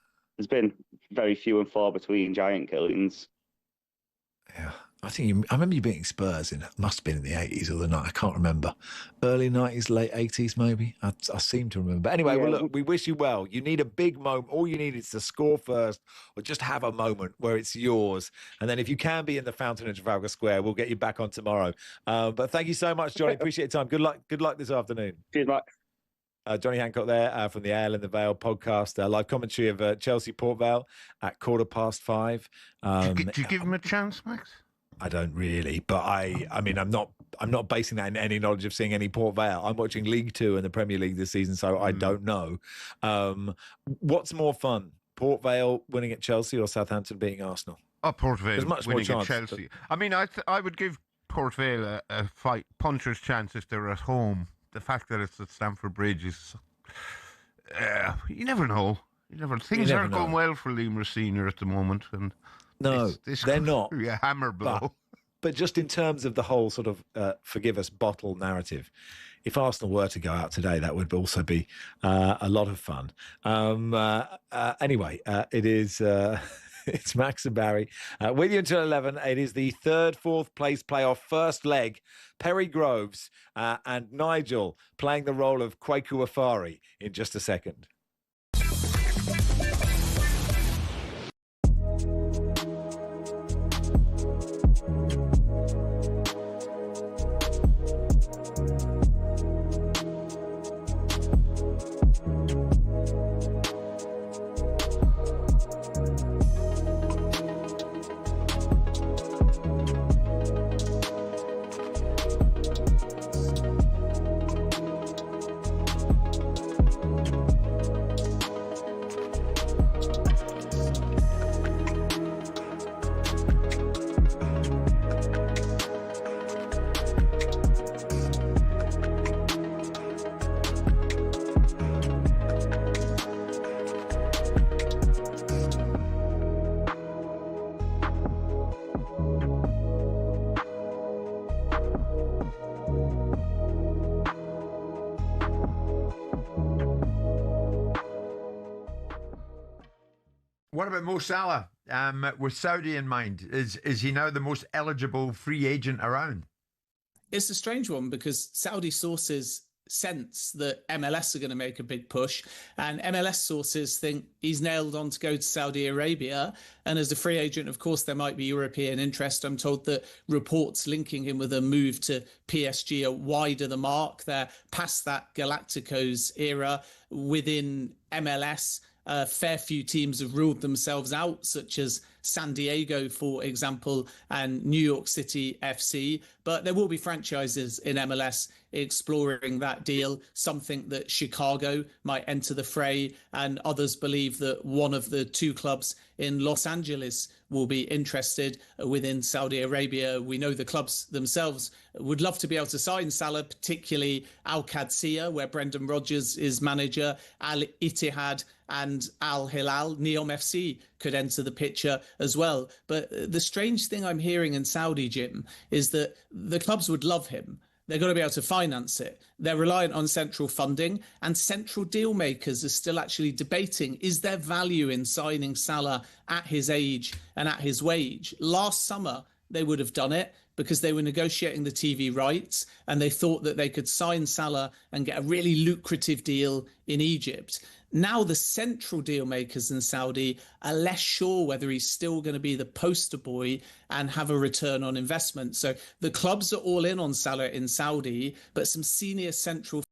been very few and far between giant killings. Yeah, I remember you beating Spurs it must have been in the 80s or the night. I can't remember. Early 90s, late 80s, maybe. I seem to remember. But anyway, well, look, we wish you well. You need a big moment. All you need is to score first or just have a moment where it's yours. And then if you can be in the fountain in Trafalgar Square, we'll get you back on tomorrow. But thank you so much, Johnny. Appreciate your time. Good luck this afternoon. Cheers, Mike. Johnny Hancock there from the Ale in the Vale podcast. Live commentary of Chelsea Port Vale at 5:15. Did you give him a chance, Max? I don't really, but I mean, I'm not basing that in any knowledge of seeing any Port Vale. I'm watching League Two and the Premier League this season, so I don't know. What's more fun, Port Vale winning at Chelsea or Southampton beating Arsenal? Oh, Port Vale There's much winning more at chance, Chelsea. I mean, I would give Port Vale a puncher's chance if they're at home. The fact that it's at Stamford Bridge is, you never know. Things aren't going well for Liam Senior at the moment, and no, they're not. Be a hammer blow. But just in terms of the whole sort of forgive us bottle narrative, if Arsenal were to go out today, that would also be a lot of fun. Anyway, it is. It's Max and Barry with you until 11. It is the third, fourth place playoff first leg. Perry Groves and Nigel playing the role of Kwaku Afari in just a second. What about Mo Salah? With Saudi in mind, is he now the most eligible free agent around? It's a strange one because Saudi sources sense that MLS are going to make a big push, and MLS sources think he's nailed on to go to Saudi Arabia. And as a free agent, of course, there might be European interest. I'm told that reports linking him with a move to PSG are wider the mark. They're past that Galacticos era within MLS. A fair few teams have ruled themselves out, such as San Diego, for example, and New York City FC. But there will be franchises in MLS exploring that deal. Some think that Chicago might enter the fray, and others believe that one of the two clubs in Los Angeles will be interested within Saudi Arabia. We know the clubs themselves would love to be able to sign Salah, particularly Al Qadsiya, where Brendan Rodgers is manager, Al Ittihad and Al Hilal. Neom FC could enter the picture as well. But the strange thing I'm hearing in Saudi, Jim, is that the clubs would love him. They've got to be able to finance it. They're reliant on central funding, and central deal makers are still actually debating, is there value in signing Salah at his age and at his wage? Last summer, they would have done it because they were negotiating the TV rights and they thought that they could sign Salah and get a really lucrative deal in Egypt. Now the central deal makers in Saudi are less sure whether he's still going to be the poster boy and have a return on investment. So the clubs are all in on Salah in Saudi, but some senior central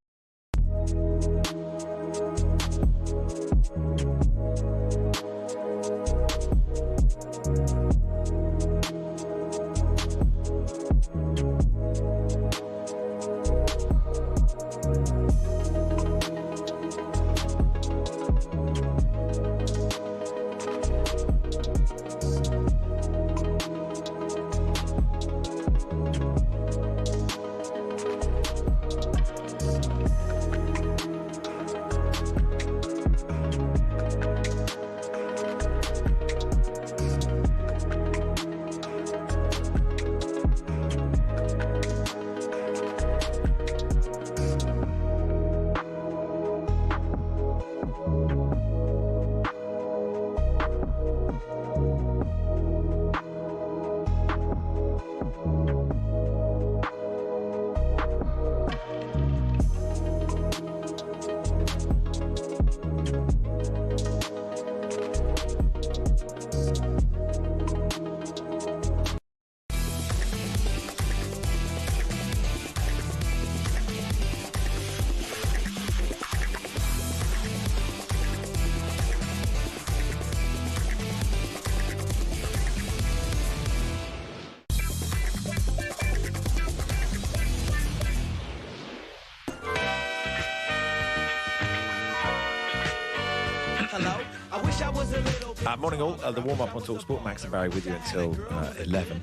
Morning all, the warm-up on talkSPORT. Max and Barry with you until 11.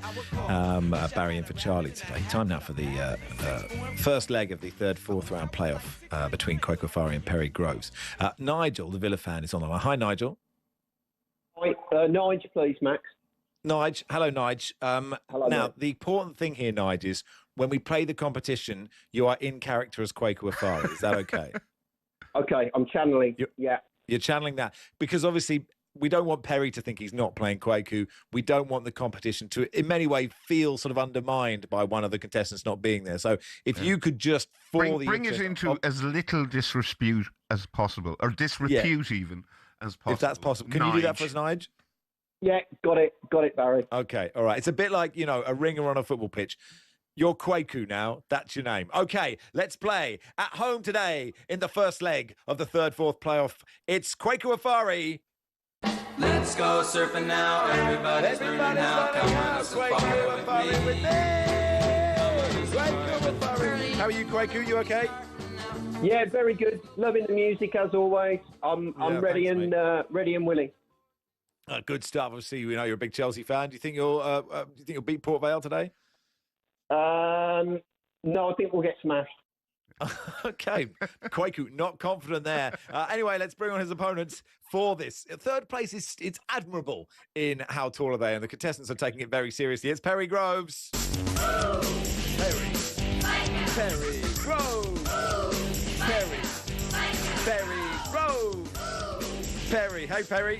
Barry in for Charlie today. Time now for the first leg of the fourth round playoff between Kwaku Afari and Perry Groves. Nigel, the Villa fan, is on the line. Hi, Nigel. Hi, Nigel, please, Max. Nigel, hello, Nigel. Hello, now, mate. the important thing here, Nigel, is when we play the competition, you are in character as Kwaku Afari. Is that okay? Okay, I'm channeling. You're channeling that because obviously we don't want Perry to think he's not playing Kwaku. We don't want the competition to, in many ways, feel sort of undermined by one of the contestants not being there. So if you could just bring it into as little disrepute as possible, or disrepute even as possible. If that's possible. Can you do that for us, Nigel? Yeah, got it, Barry. Okay, all right. It's a bit like, a ringer on a football pitch. You're Kwaku now. That's your name. Okay, let's play. At home today in the first leg of the fourth playoff, it's Kwaku Afari. Let's go surfing now. Everybody's learning how. Come on, Kwaku Afari with me. How are you, Kwaku? You okay? Yeah, very good. Loving the music as always. I'm ready and willing. Good stuff. Obviously, you're a big Chelsea fan. Do you think you'll beat Port Vale today? No, I think we'll get smashed. Okay, Kwaku, not confident there. Anyway, let's bring on his opponents for this. Third place it's admirable in how tall are they, and the contestants are taking it very seriously. It's Perry Groves. Perry Groves. Perry Groves. Perry, hey Perry.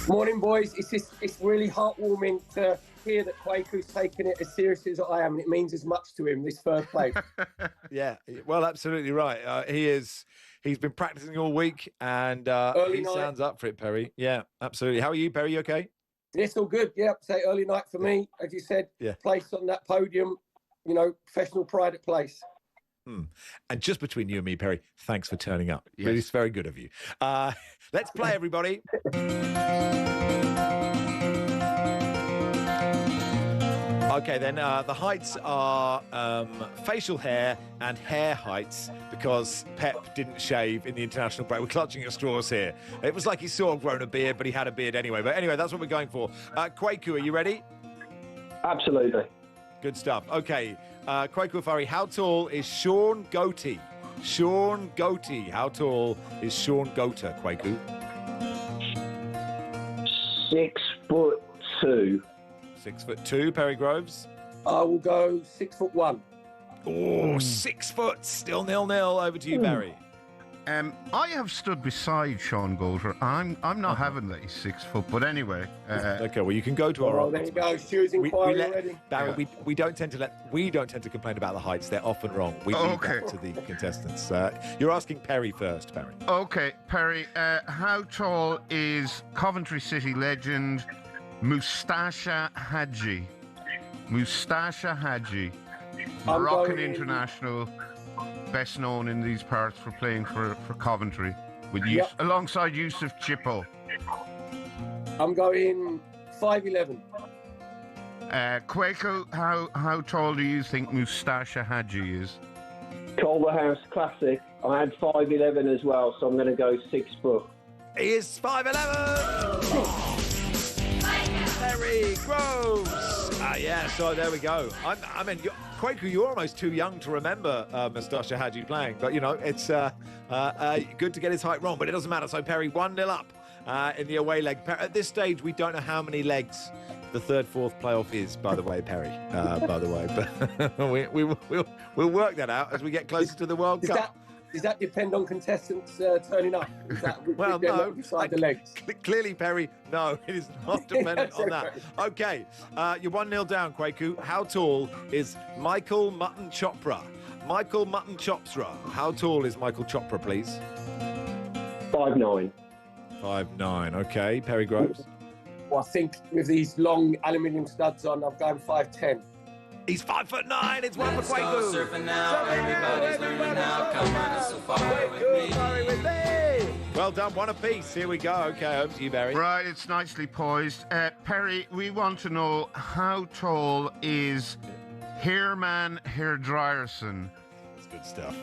Morning, boys. It's really heartwarming to hear that Kwaku's taken it as seriously as I am, and it means as much to him, this third place. Yeah, well, absolutely right. He's been practicing all week, and he sounds up for it, Perry. Yeah, absolutely. How are you, Perry? You okay? It's all good. Yeah, say early night for me, as you said. Yeah. Place on that podium, professional pride at place. And just between you and me, Perry, thanks for turning up. Yes. It's very good of you. Let's play, everybody. Okay, then the heights are facial hair and hair heights because Pep didn't shave in the international break. We're clutching at straws here. It was like he sort of grown a beard, but he had a beard anyway. But anyway, that's what we're going for. Kwaku, are you ready? Absolutely. Good stuff. Okay, Kwaku Afari, how tall is Sean Goatee? Sean Goatee. How tall is Sean Goater, Kwaku? 6'2". 6'2", Perry Groves. I will go 6'1". Oh, 6 foot, still 0-0. Over to you, Barry. I have stood beside Sean Golter. I'm not having that he's 6 foot, but anyway. Okay, well you can go to our. Oh, there you go. Stuart's inquiry already. Barry, we don't tend to complain about the heights. They're often wrong. We leave that to the contestants. You're asking Perry first, Barry. Okay, Perry. How tall is Coventry City legend Mustafa Hadji? Mustafa Hadji, Moroccan international. Best known in these parts for playing for Coventry, with alongside Yusuf Chippo. I'm going 5'11". Quaco, how tall do you think Mustafa Hadji is? Culverhouse Classic. I had 5'11" as well, so I'm going to go 6 foot. He is 5'11". Perry Groves. Yeah, so there we go. I mean, Quaker, you're almost too young to remember Mustafa Hadji playing, but, it's good to get his height wrong, but it doesn't matter. So Perry 1-0 up in the away leg. At this stage, we don't know how many legs the third, fourth playoff is, by the way, Perry, by the way. But we'll work that out as we get closer to the World Cup. Does that depend on contestants turning up? Well, no. Beside the legs? Clearly, Perry, no, it is not dependent on that. Okay, you're 1-0 down, Kwaku. How tall is Michael Mutton Chopra? Michael Mutton Chopra. How tall is Michael Chopra, please? 5'9". 5'9". Okay, Perry Groves. Well, I think with these long aluminium studs on, I'm going 5'10". He's 5'9". It's one for Quaku. Let's go surfing now. Everybody's learning how. Come on, so far with me. Well done. One apiece. Here we go. Okay, over to you, Barry. Right, it's nicely poised. Perry, we want to know how tall is Herman Herdryerson? That's good stuff.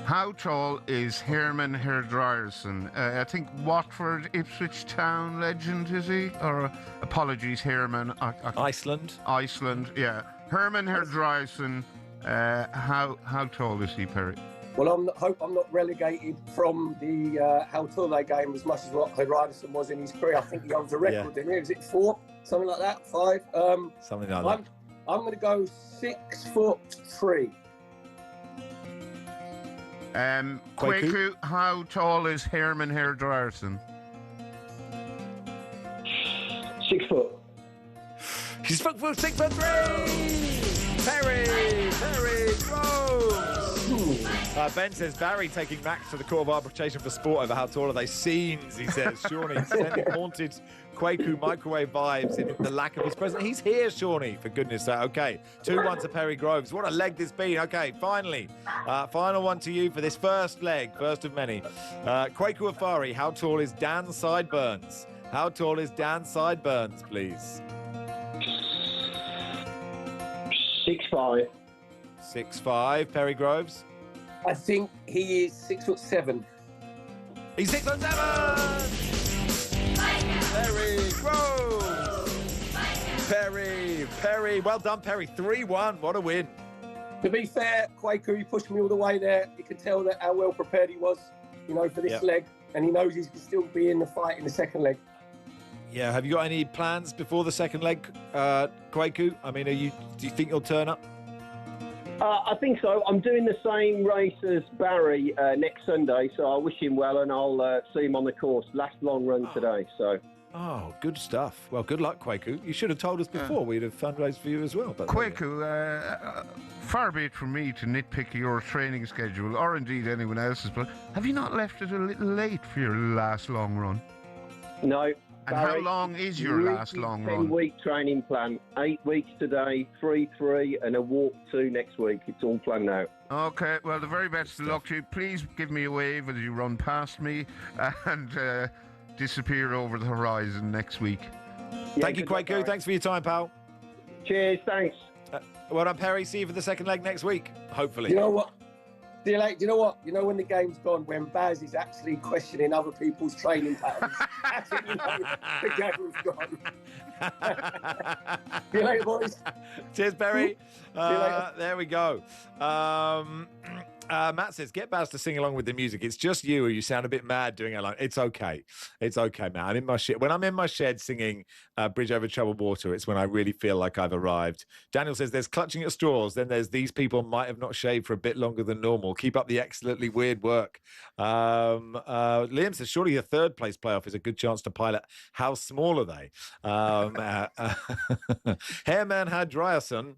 How tall is Herman Herdryerson? I think Watford, Ipswich Town legend, is he? Or apologies, Herman. Iceland. Iceland, yeah. Herman Herdryerson, how tall is he, Perry? Well, I hope I'm not relegated from the how tall they game as much as what Herdryerson was in his career. I think he owns a record, didn't he? Was it 4? Something like that? 5? Something like that. I'm going to go 6'3". Quaku, how tall is Herman Herdryerson? 6 foot. He's 6'3". Perry Groves. Ben says Barry taking Max to the Court of Arbitration for Sport over how tall are they? Scenes, he says. Shawnee sending haunted Quaku microwave vibes in the lack of his presence. He's here, Shawnee, for goodness sake. Okay, 2-1 to Perry Groves. What a leg this been. Okay, finally, final one to you for this first leg, first of many. Quaku Afari, how tall is Dan Sideburns? How tall is Dan Sideburns, please? 6'5". 6'5". Perry Groves? I think he is 6'7". He's 6'7". Perry Groves. Perry. Well done, Perry. 3-1. What a win. To be fair, Quaker, he pushed me all the way there. You can tell that how well prepared he was, for this leg. And he knows he's still be in the fight in the second leg. Yeah, have you got any plans before the second leg, Quaku? I mean, do you think you'll turn up? I think so. I'm doing the same race as Barry next Sunday, so I wish him well, and I'll see him on the course. Last long run today, so. Oh, good stuff. Well, good luck, Quaku. You should have told us before. We'd have fundraised for you as well. But Quaku, far be it from me to nitpick your training schedule, or indeed anyone else's, but have you not left it a little late for your last long run? No. And Barry, how long is your last long run? 10-week training plan. 8 weeks today, 3, and a walk 2 next week. It's all planned out. Okay, well, the very best of luck to you. Please give me a wave as you run past me and disappear over the horizon next week. Yeah, thank you, Quaku. Thanks for your time, pal. Cheers, thanks. Well done, Perry. See you for the second leg next week, hopefully. You know what? Do you know what? You know when the game's gone, when Baz is actually questioning other people's training patterns. That's when you know the game's gone. See you later, boys. Cheers, Barry. See you later. There we go. Matt says, get Baz to sing along with the music. It's just you, or you sound a bit mad doing it alone. It's okay. It's okay, Matt. I'm in my shed. When I'm in my shed singing Bridge Over Troubled Water, it's when I really feel like I've arrived. Daniel says, there's clutching at straws. Then there's these people might have not shaved for a bit longer than normal. Keep up the excellently weird work. Liam says, surely a third place playoff is a good chance to pilot. How small are they? Hairman had Dryerson.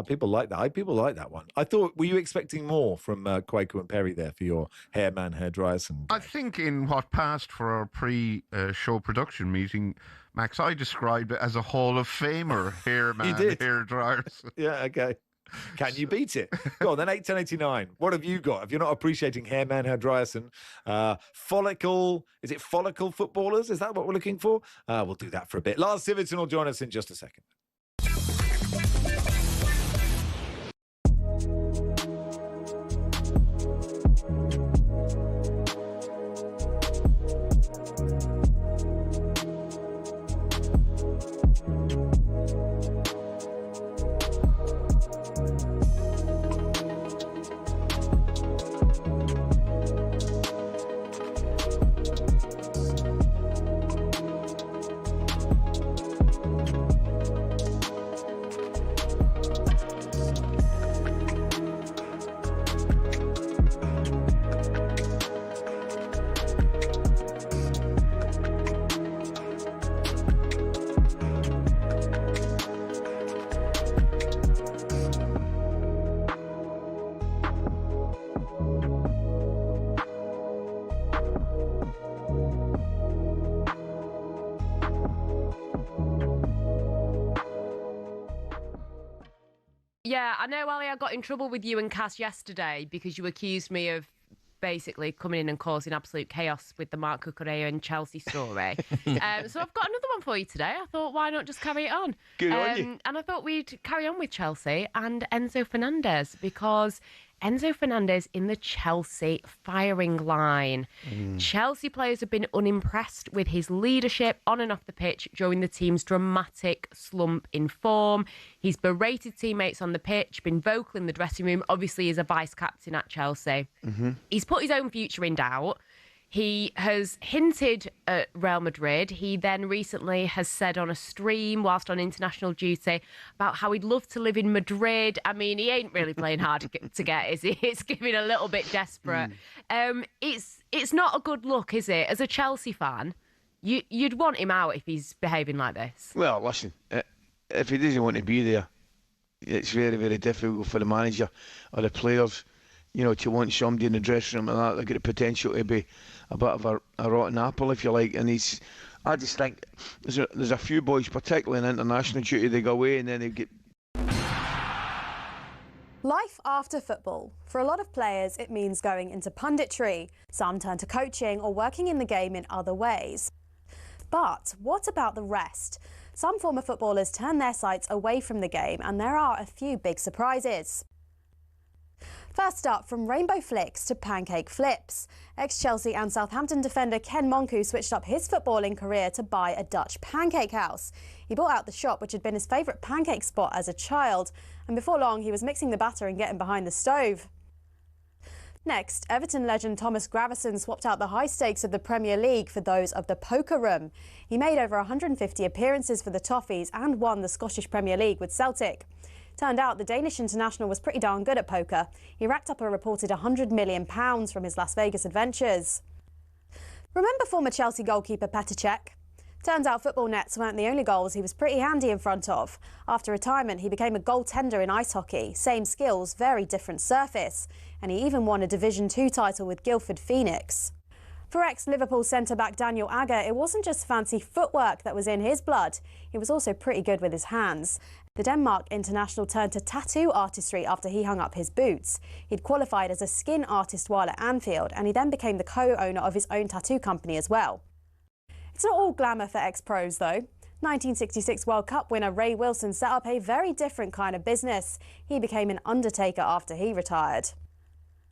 People like that. People like that one. I thought, were you expecting more from Kwaku and Perry there for your Hairman Hair Dryerson? I think in what passed for our pre-show production meeting, Max, I described it as a Hall of Famer Hairman Hair Dryerson. Yeah, okay. Can you beat it? Go on, then 81089. What have you got? If you're not appreciating Hairman Hair Dryerson, follicle footballers? Is that what we're looking for? We'll do that for a bit. Lars Sivertson will join us in just a second. Yeah, I know, Ali, I got in trouble with you and Cass yesterday because you accused me of basically coming in and causing absolute chaos with the Mark Cucurella and Chelsea story. So I've got another one for you today. I thought, why not just carry it on? Good on you. And I thought we'd carry on with Chelsea and Enzo Fernandez, because Enzo Fernandez in the Chelsea firing line. Chelsea players have been unimpressed with his leadership on and off the pitch during the team's dramatic slump in form. He's berated teammates on the pitch, been vocal in the dressing room. Obviously, he's a vice-captain at Chelsea. He's put his own future in doubt. He has hinted at Real Madrid. He then recently has said on a stream whilst on international duty about how he'd love to live in Madrid. I mean, he ain't really playing hard to get, is he? It's giving a little bit desperate. It's not a good look, is it? As a Chelsea fan, you'd want him out if he's behaving like this. Well, listen, if he doesn't want to be there, it's very, very difficult for the manager or the players, you know, to want somebody in the dressing room like that. They've got the potential to be a bit of a rotten apple, if you like. And I just think there's a few boys, particularly in international duty, they go away and then they get... Life after football. For a lot of players, it means going into punditry. Some turn to coaching or working in the game in other ways. But what about the rest? Some former footballers turn their sights away from the game, and there are a few big surprises. First up, from rainbow flicks to pancake flips. Ex-Chelsea and Southampton defender Ken Monku switched up his footballing career to buy a Dutch pancake house. He bought out the shop, which had been his favourite pancake spot as a child, and before long he was mixing the batter and getting behind the stove. Next, Everton legend Thomas Gravesen swapped out the high stakes of the Premier League for those of the poker room. He made over 150 appearances for the Toffees and won the Scottish Premier League with Celtic. Turned out the Danish international was pretty darn good at poker. He racked up a reported £100 million from his Las Vegas adventures. Remember former Chelsea goalkeeper Petr Cech? Turns out football nets weren't the only goals he was pretty handy in front of. After retirement, he became a goaltender in ice hockey. Same skills, very different surface. And he even won a Division 2 title with Guildford Phoenix. For ex-Liverpool centre-back Daniel Agger, it wasn't just fancy footwork that was in his blood. He was also pretty good with his hands. The Denmark international turned to tattoo artistry after he hung up his boots. He'd qualified as a skin artist while at Anfield, and he then became the co-owner of his own tattoo company as well. It's not all glamour for ex-pros, though. 1966 World Cup winner Ray Wilson set up a very different kind of business. He became an undertaker after he retired.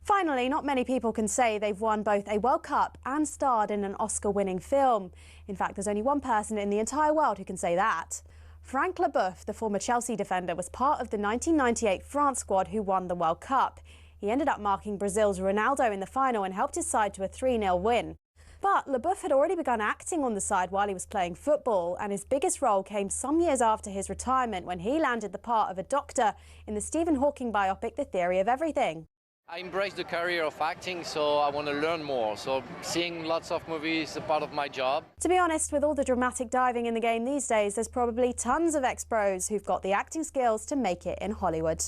Finally, not many people can say they've won both a World Cup and starred in an Oscar-winning film. In fact, there's only one person in the entire world who can say that. Frank Leboeuf, the former Chelsea defender, was part of the 1998 France squad who won the World Cup. He ended up marking Brazil's Ronaldo in the final and helped his side to a 3-0 win. But LaBeouf had already begun acting on the side while he was playing football, and his biggest role came some years after his retirement when he landed the part of a doctor in the Stephen Hawking biopic The Theory of Everything. I embrace the career of acting, so I want to learn more. So seeing lots of movies is a part of my job. To be honest, with all the dramatic diving in the game these days, there's probably tons of ex-pros who've got the acting skills to make it in Hollywood.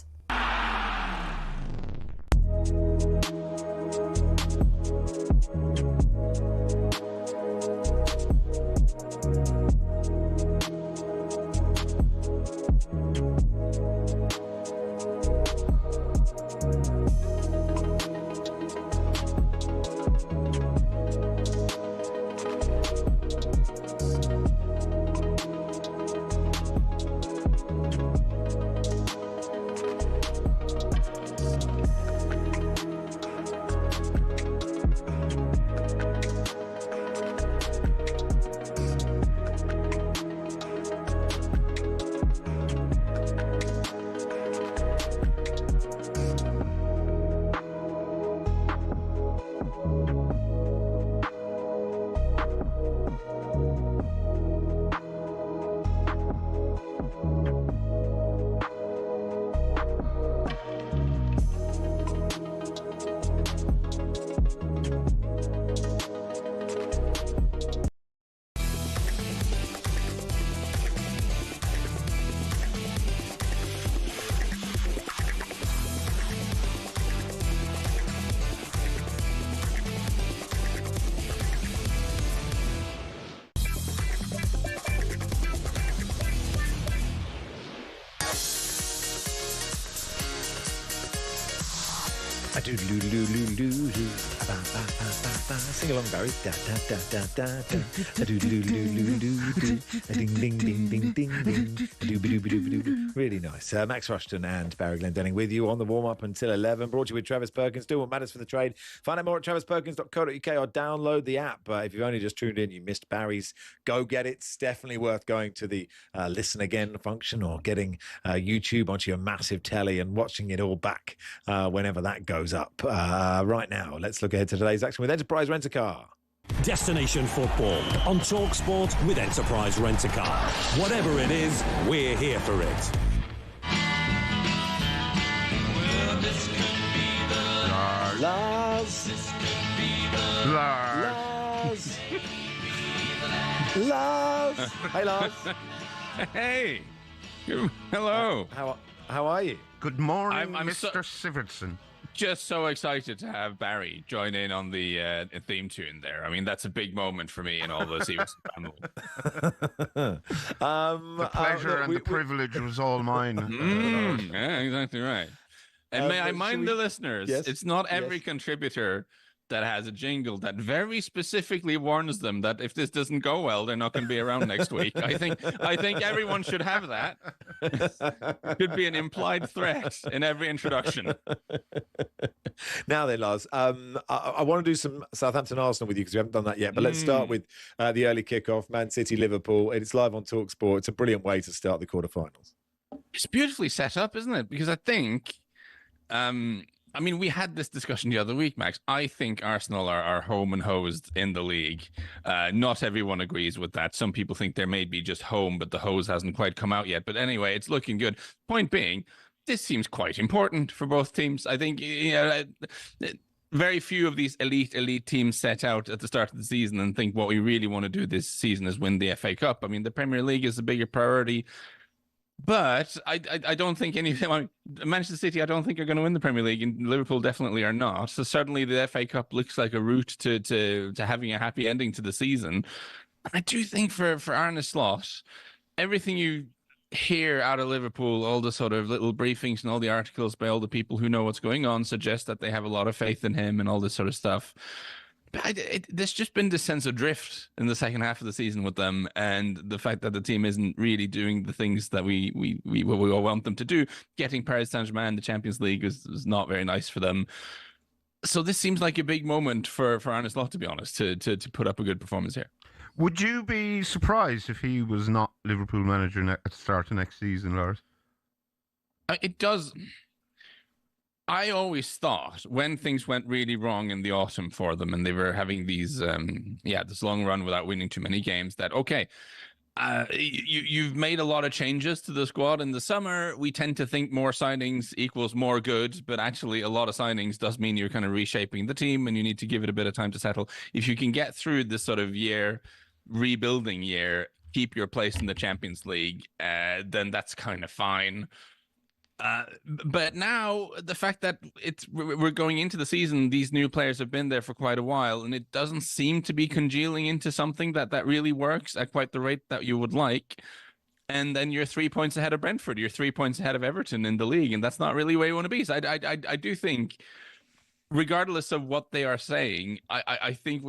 Sing along, Barry. Da da da da da da. Do do do do do. Ding ding ding ding ding ding. Do do do do. Really nice. Max Rushden and Barry Glendenning with you on the warm up until 11. Brought to you with Travis Perkins. Do what matters for the trade. Find out more at travisperkins.co.uk or download the app. If you've only just tuned in, you missed Barry's Go Get It. It's definitely worth going to the listen again function or getting YouTube onto your massive telly and watching it all back whenever that goes up. Right now, let's look ahead to today's action with Enterprise Rent-A-Car. Destination football on talkSPORT with Enterprise Rent-A-Car. Whatever it is, we're here for it. Well, this could be the Lars. This could be the Lars. Lars. Hey, Lars. Hey. Hello. How are you? Good morning, I'm Mr. Sivertson. Just so excited to have Barry join in on the theme tune there. I mean, that's a big moment for me and all the Stevenson family. The pleasure and the privilege was all mine. Yeah, exactly right. And may I mind the listeners, it's not every contributor that has a jingle that very specifically warns them that if this doesn't go well, they're not going to be around next week. I think everyone should have that. Could be an implied threat in every introduction. Now then, Lars, I want to do some Southampton Arsenal with you because we haven't done that yet. But let's start with the early kickoff, Man City Liverpool. It's live on talkSPORT. It's a brilliant way to start the quarterfinals. It's beautifully set up, isn't it? Because I think, I mean, we had this discussion the other week, Max. I think Arsenal are home and hosed in the league. Not everyone agrees with that. Some people think they're maybe just home, but the hose hasn't quite come out yet. But anyway, it's looking good. Point being, this seems quite important for both teams. I think very few of these elite teams set out at the start of the season and think what we really want to do this season is win the FA Cup. I mean, the Premier League is a bigger priority. But I don't think Manchester City, I don't think are going to win the Premier League, and Liverpool definitely are not. So certainly the FA Cup looks like a route to having a happy ending to the season. I do think for Arne Slot, everything you hear out of Liverpool, all the sort of little briefings and all the articles by all the people who know what's going on suggest that they have a lot of faith in him and all this sort of stuff. But there's just been this sense of drift in the second half of the season with them, and the fact that the team isn't really doing the things that we all want them to do. Getting Paris Saint-Germain the Champions League is not very nice for them. So this seems like a big moment for Arne Slot, to be honest, to put up a good performance here. Would you be surprised if he was not Liverpool manager at the start of next season, Lars? It does. I always thought when things went really wrong in the autumn for them and they were having these, this long run without winning too many games, that, okay, you've made a lot of changes to the squad in the summer. We tend to think more signings equals more good, but actually a lot of signings does mean you're kind of reshaping the team and you need to give it a bit of time to settle. If you can get through this sort of rebuilding year, keep your place in the Champions League, then that's kind of fine. But now the fact that we're going into the season, these new players have been there for quite a while, and it doesn't seem to be congealing into something that really works at quite the rate that you would like. And then you're 3 points ahead of Brentford, you're 3 points ahead of Everton in the league, and that's not really where you want to be. So I do think, regardless of what they are saying, I think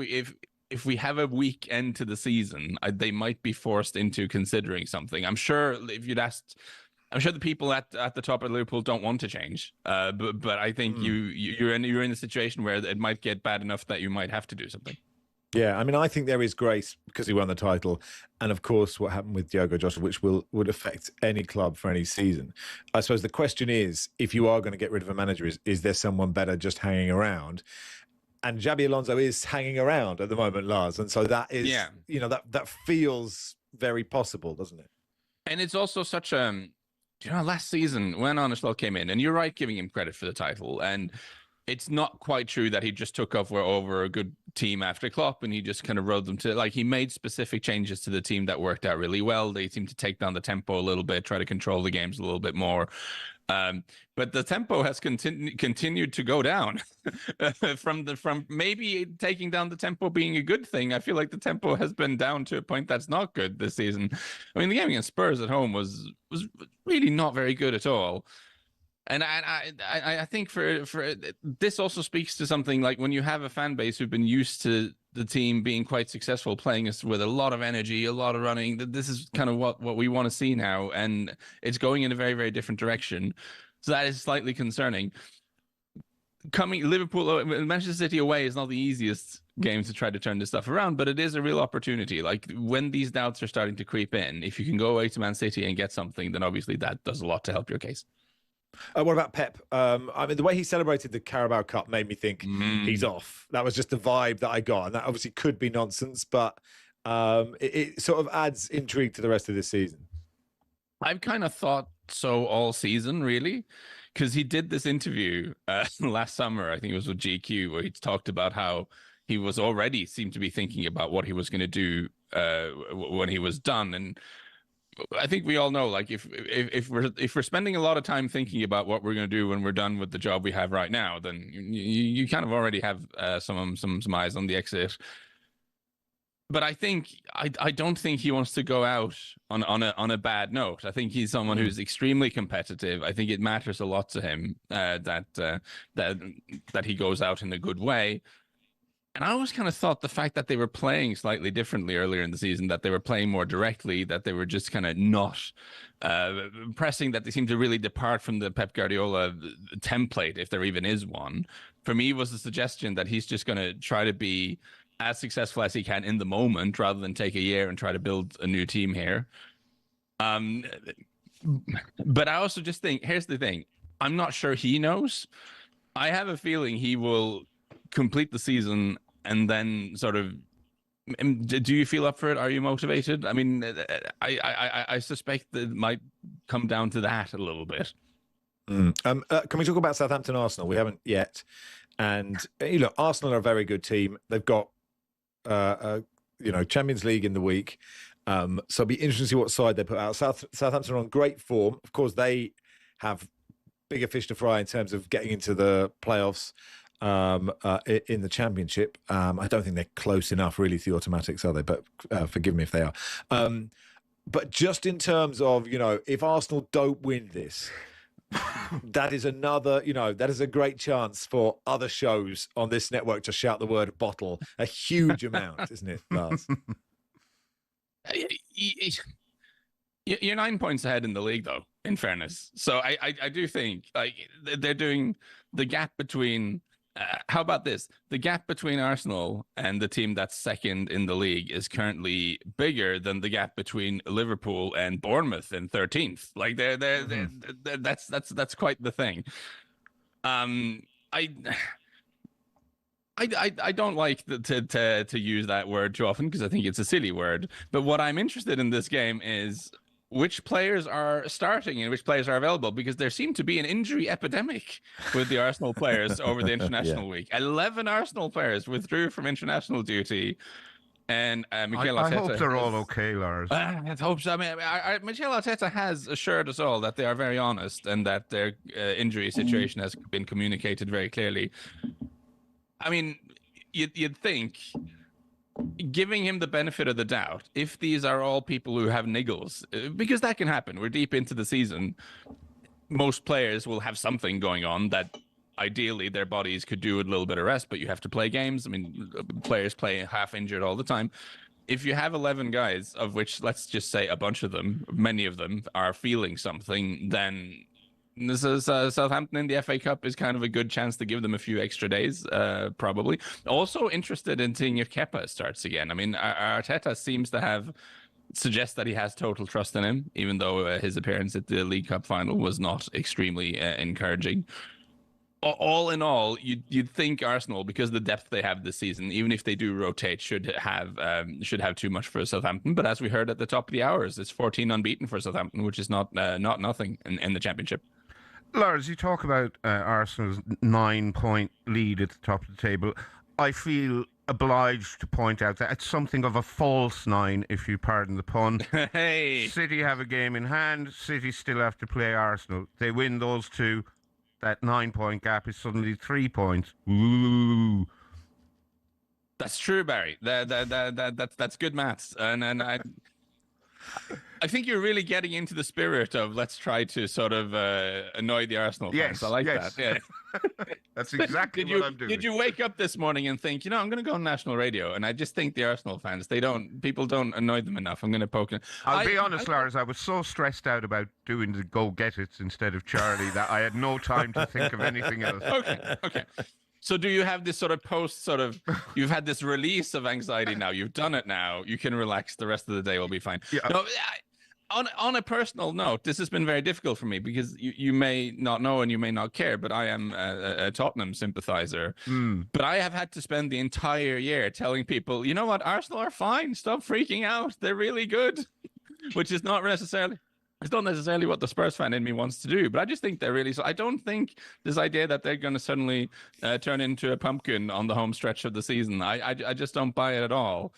if we have a weak end to the season, they might be forced into considering something. I'm sure if you'd asked. I'm sure the people at the top of Liverpool don't want to change, but I think you're in a situation where it might get bad enough that you might have to do something. Yeah, I mean, I think there is grace because he won the title, and of course, what happened with Diogo Jota, which would affect any club for any season. I suppose the question is, if you are going to get rid of a manager, is there someone better just hanging around? And Xabi Alonso is hanging around at the moment, Lars, and so that is, that feels very possible, doesn't it? And it's also such last season when Arne Slot came in, and you're right giving him credit for the title, and it's not quite true that he just took over a good team after Klopp and he just kind of rode them to, he made specific changes to the team that worked out really well. They seemed to take down the tempo a little bit, try to control the games a little bit more. But the tempo has continued to go down from maybe taking down the tempo being a good thing. I feel like the tempo has been down to a point that's not good this season. I mean, the game against Spurs at home was really not very good at all. And I think for this also speaks to something like when you have a fan base who've been used to the team being quite successful, playing us with a lot of energy, a lot of running. This is kind of what we want to see now, and it's going in a very, very different direction. So that is slightly concerning. Manchester City away is not the easiest game to try to turn this stuff around, but it is a real opportunity. Like when these doubts are starting to creep in, if you can go away to Man City and get something, then obviously that does a lot to help your case. What about Pep? I mean, the way he celebrated the Carabao Cup made me think he's off. That was just the vibe that I got. And that obviously could be nonsense, but it sort of adds intrigue to the rest of this season. I've kind of thought so all season, really, because he did this interview last summer, I think it was with GQ, where he talked about how he was already seemed to be thinking about what he was going to do when he was done. And I think we all know, like, if we're spending a lot of time thinking about what we're going to do when we're done with the job we have right now, then you kind of already have some eyes on the exit. But I don't think he wants to go out on a bad note. I think he's someone who's extremely competitive. I think it matters a lot to him that he goes out in a good way. And I always kind of thought the fact that they were playing slightly differently earlier in the season, that they were playing more directly, that they were just kind of not pressing, that they seemed to really depart from the Pep Guardiola template, if there even is one, for me was the suggestion that he's just going to try to be as successful as he can in the moment rather than take a year and try to build a new team here. But I also just think, here's the thing, I'm not sure he knows. I have a feeling he will complete the season and then sort of, do you feel up for it? Are you motivated? I mean, I suspect that it might come down to that a little bit. Can we talk about Southampton Arsenal? We haven't yet. And Arsenal are a very good team. They've got Champions League in the week. So it'll be interesting to see what side they put out. Southampton are on great form. Of course, they have bigger fish to fry in terms of getting into the playoffs in the Championship. I don't think they're close enough really to the automatics, are they? But forgive me if they are. But just in terms of, if Arsenal don't win this, that is another, that is a great chance for other shows on this network to shout the word bottle a huge amount, isn't it, Lars? You're 9 points ahead in the league, though, in fairness. So I do think they're doing the gap between how about this? The gap between Arsenal and the team that's second in the league is currently bigger than the gap between Liverpool and Bournemouth in 13th. Like that's quite the thing. I don't like to use that word too often because I think it's a silly word. But what I'm interested in this game is which players are starting and which players are available, because there seemed to be an injury epidemic with the Arsenal players over the international week. 11 Arsenal players withdrew from international duty. And Mikel Arteta, I hope they're all okay, Lars. I hope so. I mean, Mikel Arteta has assured us all that they are very honest and that their injury situation has been communicated very clearly. I mean, you'd think, giving him the benefit of the doubt, if these are all people who have niggles, because that can happen. We're deep into the season. Most players will have something going on that ideally their bodies could do with a little bit of rest, but you have to play games. I mean, players play half injured all the time. If you have 11 guys, of which let's just say a bunch of them, many of them are feeling something, then this is Southampton in the FA Cup is kind of a good chance to give them a few extra days, probably. Also interested in seeing if Kepa starts again. I mean, Arteta seems to suggest that he has total trust in him, even though his appearance at the League Cup final was not extremely encouraging. All in all, you'd think Arsenal, because of the depth they have this season, even if they do rotate, should have too much for Southampton. But as we heard at the top of the hours, it's 14 unbeaten for Southampton, which is not nothing in the Championship. Lars, you talk about Arsenal's 9-point lead at the top of the table. I feel obliged to point out that it's something of a false 9, if you pardon the pun. Hey, City have a game in hand. City still have to play Arsenal. They win those two. That 9-point gap is suddenly 3 points. Ooh. That's true, Barry. That's good maths, and I think you're really getting into the spirit of let's try to sort of annoy the Arsenal fans. Yes, I like yes. that. Yeah. That's exactly what I'm doing. Did you wake up this morning and think, I'm going to go on national radio, and I just think the Arsenal fans, people don't annoy them enough. I'm going to poke them. I'll be honest, Lars, I was so stressed out about doing the go-get-its instead of Charlie that I had no time to think of anything else. Okay. So do you have this sort of you've had this release of anxiety now, you've done it now, you can relax, the rest of the day will be fine. Yeah. No, on a personal note, this has been very difficult for me because you may not know and you may not care, but I am a Tottenham sympathizer. But I have had to spend the entire year telling people, you know what, Arsenal are fine, stop freaking out, they're really good, which is not necessarily what the Spurs fan in me wants to do, but I just think they're really. So I don't think this idea that they're going to suddenly turn into a pumpkin on the home stretch of the season. I just don't buy it at all.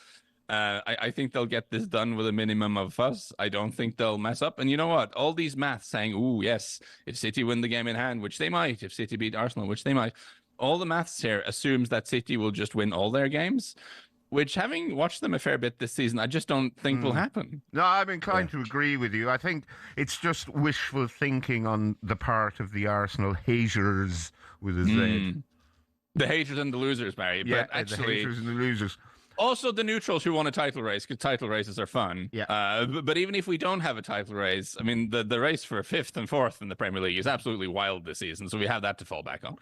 I think they'll get this done with a minimum of fuss. I don't think they'll mess up. And you know what? All these maths saying, "Ooh, yes, if City win the game in hand, which they might, if City beat Arsenal, which they might," all the maths here assumes that City will just win all their games. Which, having watched them a fair bit this season, I just don't think will happen. No, I'm inclined to agree with you. I think it's just wishful thinking on the part of the Arsenal haters with a Z. The haters and the losers, Barry. Yeah, but actually, the haters and the losers. Also, the neutrals who won a title race, because title races are fun. Yeah. But even if we don't have a title race, I mean, the race for 5th and 4th in the Premier League is absolutely wild this season, so we have that to fall back on.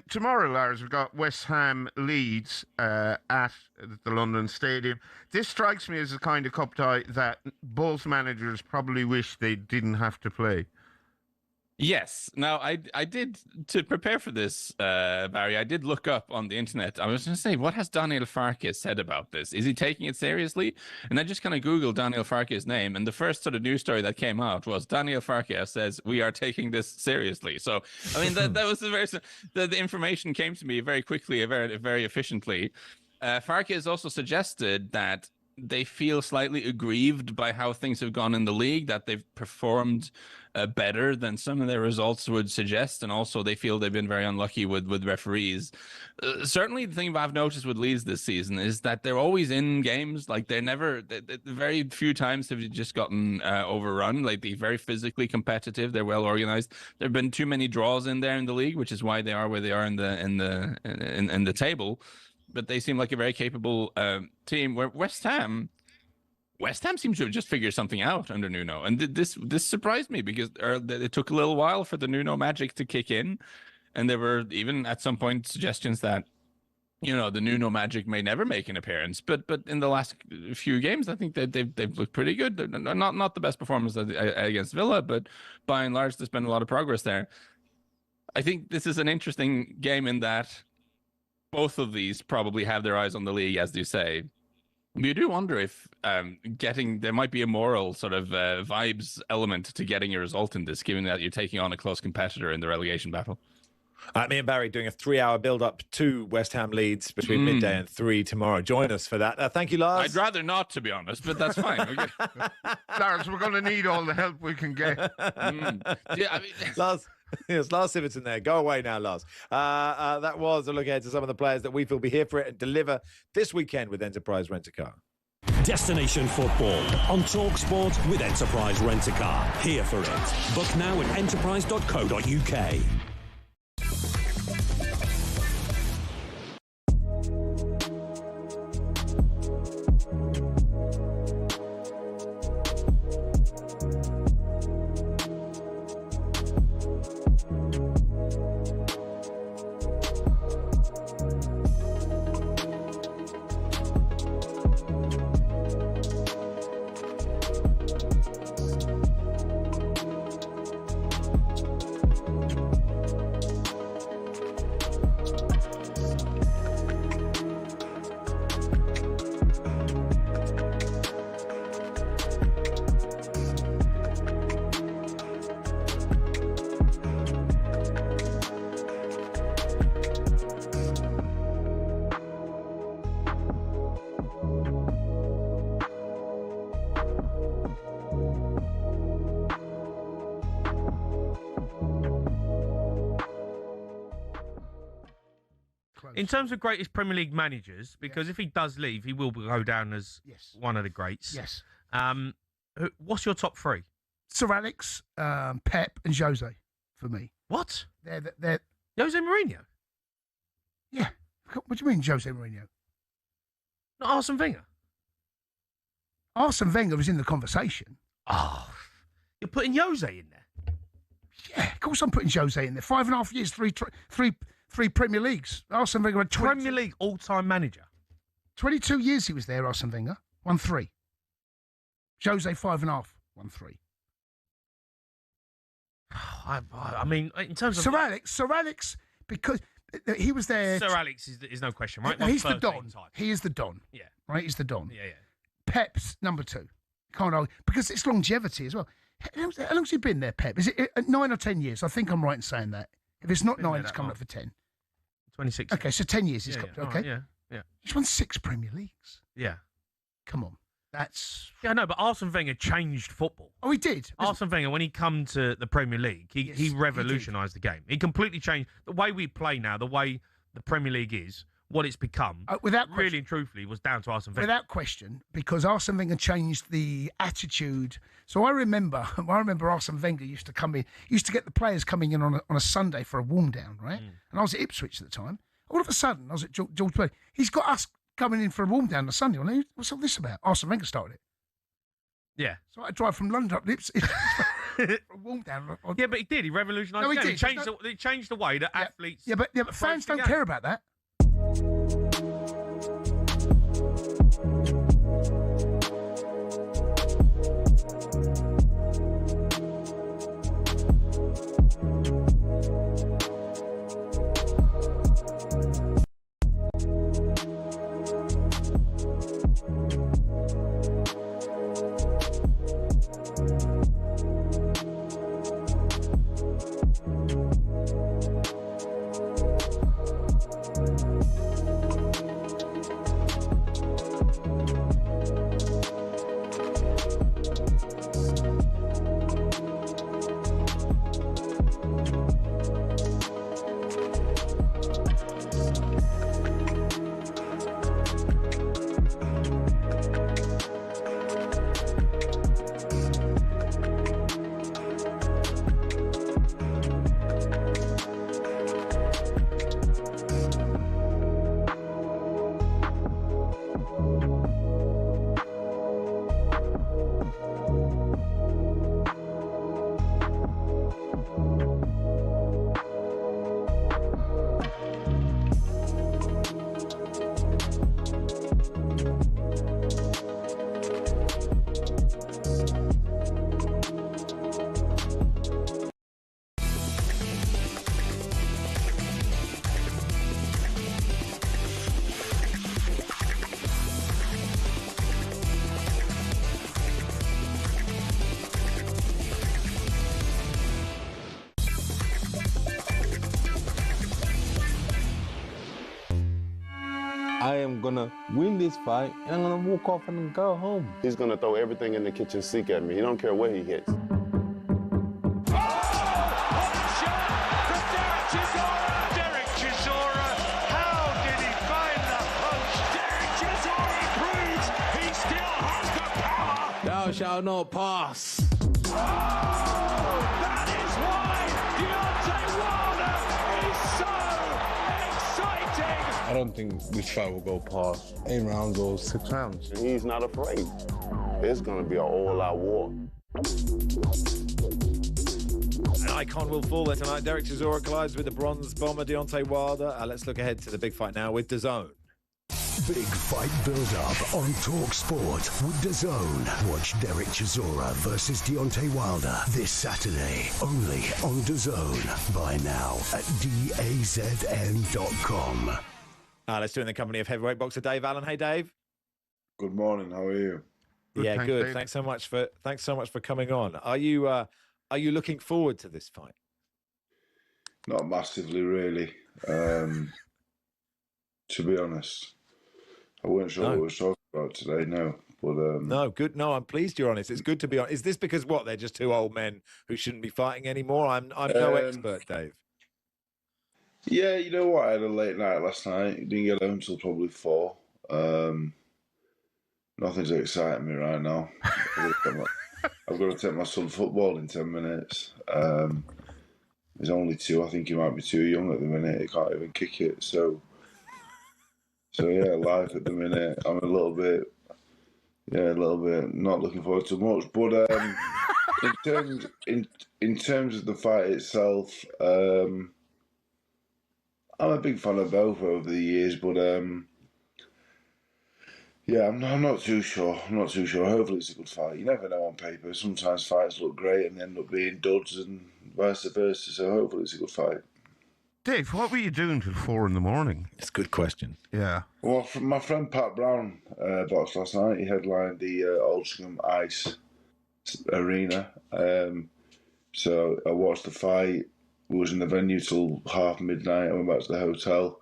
Tomorrow, Lars, we've got West Ham Leeds at the London Stadium. This strikes me as the kind of cup tie that both managers probably wish they didn't have to play. Yes. Now, I did, to prepare for this, Barry, I did look up on the internet. I was going to say, what has Daniel Farke said about this? Is he taking it seriously? And I just kind of Googled Daniel Farke's name, and the first sort of news story that came out was Daniel Farke says, we are taking this seriously. So, I mean, that was the information came to me very quickly, very, very efficiently. Farke has also suggested that they feel slightly aggrieved by how things have gone in the league, that they've performed better than some of their results would suggest, and also they feel they've been very unlucky with referees. Certainly, the thing I've noticed with Leeds this season is that they're always in games. Like they're never, very few times have you just gotten overrun. Like they're very physically competitive. They're well organized. There've been too many draws in there in the league, which is why they are where they are in the table. But they seem like a very capable team. Where West Ham seems to have just figured something out under Nuno, and this surprised me because it took a little while for the Nuno magic to kick in, and there were even at some point suggestions that the Nuno magic may never make an appearance. But in the last few games, I think that they've looked pretty good. They're not the best performance against Villa, but by and large, there's been a lot of progress there. I think this is an interesting game in that both of these probably have their eyes on the league, as you say. You do wonder if there might be a moral sort of vibes element to getting a result in this, given that you're taking on a close competitor in the relegation battle. Me and Barry doing a 3-hour build-up to West Ham Leeds between midday and 3 tomorrow. Join us for that. Thank you, Lars. I'd rather not, to be honest, but that's fine. Lars, we're going to need all the help we can get. Yeah, I mean... Lars Sivertson there. Go away now, Lars. That was a look ahead to some of the players that we feel will be here for it and deliver this weekend with Enterprise Rent-A-Car. Destination football on talkSPORT with Enterprise Rent-A-Car. Here for it. Book now at enterprise.co.uk. In terms of greatest Premier League managers, because if he does leave, he will go down as one of the greats. Yes. What's your top three? Sir Alex, Pep, and Jose for me. What? They're Jose Mourinho? Yeah. What do you mean, Jose Mourinho? Not Arsene Wenger? Arsene Wenger was in the conversation. Oh, you're putting Jose in there? Yeah, of course I'm putting Jose in there. 5.5 years, three Premier Leagues. Arsene Wenger had Premier League all-time manager. 22 years he was there, Arsene Wenger. Won 3. Jose, 5.5. Won 3. I mean, in terms of... Sir Alex, because he was there... Sir Alex is no question, right? He's the Don. He is the Don. Yeah. Right, he's the Don. Yeah. Pep's number 2. Can't argue. Because it's longevity as well. How long's he been there, Pep? Is it 9 or 10 years? I think I'm right in saying that. If it's not 9, it's coming up for 10. 26. Okay, so 10 years he's got. Okay. Yeah. He's won 6 Premier Leagues. Yeah. Come on. That's... Yeah, I know, but Arsene Wenger changed football. Oh, he did? Arsene Wenger, when he come to the Premier League, he revolutionised the game. He completely changed the way we play now, the way the Premier League is, what it's become. Really and truthfully, was down to Arsene Wenger. Without question, because Arsene Wenger changed the attitude. So I remember Arsene Wenger used to come in, used to get the players coming in on a Sunday for a warm down, right? And I was at Ipswich at the time. All of a sudden, I was at George Bailey. He's got us coming in for a warm down on a Sunday. What's all this about? Arsene Wenger started it. Yeah. So I drive from London up to Ipswich for a warm down. Yeah, but he did. He revolutionised the game. He changed the way that athletes... Yeah, but fans don't care about that. I am going to win this fight, and I'm going to walk off and go home. He's going to throw everything in the kitchen sink at me. He don't care where he hits. Derek Chisora, how did he find the punch? Derek Chisora proves he still has the power. Thou shalt not pass. That is why Deontay Wilder is so exciting. I don't think this fight will go past 8 rounds or 6 rounds. He's not afraid. It's going to be an all-out war. An icon will fall there tonight. Derek Chisora collides with the bronze bomber Deontay Wilder. Let's look ahead to the big fight now with DAZN. Big fight build-up on talkSPORT with DAZN. Watch Derek Chisora versus Deontay Wilder this Saturday, only on DAZN. Buy now at DAZN.com. Let's do it in the company of heavyweight boxer Dave Allen. Hey, Dave. Good morning. How are you? Yeah, good. Thanks so much for coming on. Are you looking forward to this fight? Not massively, really. To be honest, I weren't sure what we were talking about today. No, but no, good. No, I'm pleased you're honest. It's good to be honest. Is this because they're just two old men who shouldn't be fighting anymore? I'm no expert, Dave. Yeah, you know what? I had a late night last night. Didn't get home till probably 4. Nothing's exciting me right now. I've got to take my son football in 10 minutes. He's only 2. I think he might be too young at the minute. He can't even kick it. So yeah, life at the minute. I'm a little bit not looking forward to much. But in terms of the fight itself, I'm a big fan of both over the years. But yeah, I'm not too sure. Hopefully it's a good fight. You never know on paper. Sometimes fights look great and end up being duds and vice versa. So hopefully it's a good fight. Dave, what were you doing till 4 a.m? It's a good question. Yeah. Well, my friend Pat Brown boxed last night. He headlined the Oldham Ice Arena. So I watched the fight. We was in the venue till midnight. I went back to the hotel.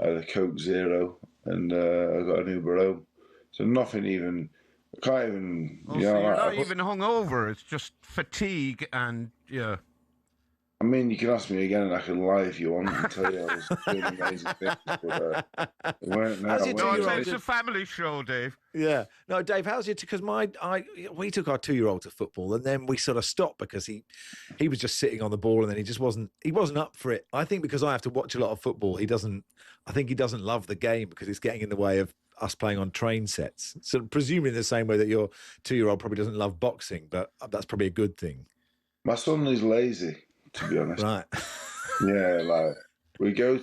I had a Coke Zero and I got an Uber home. So nothing even. I can't even. So you're not even hungover. It's just fatigue and yeah. I mean, you can ask me again, and I can lie if you want and tell you I was doing amazing things. But it's a family show, Dave. Yeah. No, Dave, how's it? Because we took our 2-year-old to football, and then we sort of stopped because he was just sitting on the ball, and then he wasn't up for it. I think because I have to watch a lot of football, I think he doesn't love the game because it's getting in the way of us playing on train sets. So presumably in the same way that your 2-year-old probably doesn't love boxing, but that's probably a good thing. My son is lazy, to be honest. Right. Yeah, like we'll go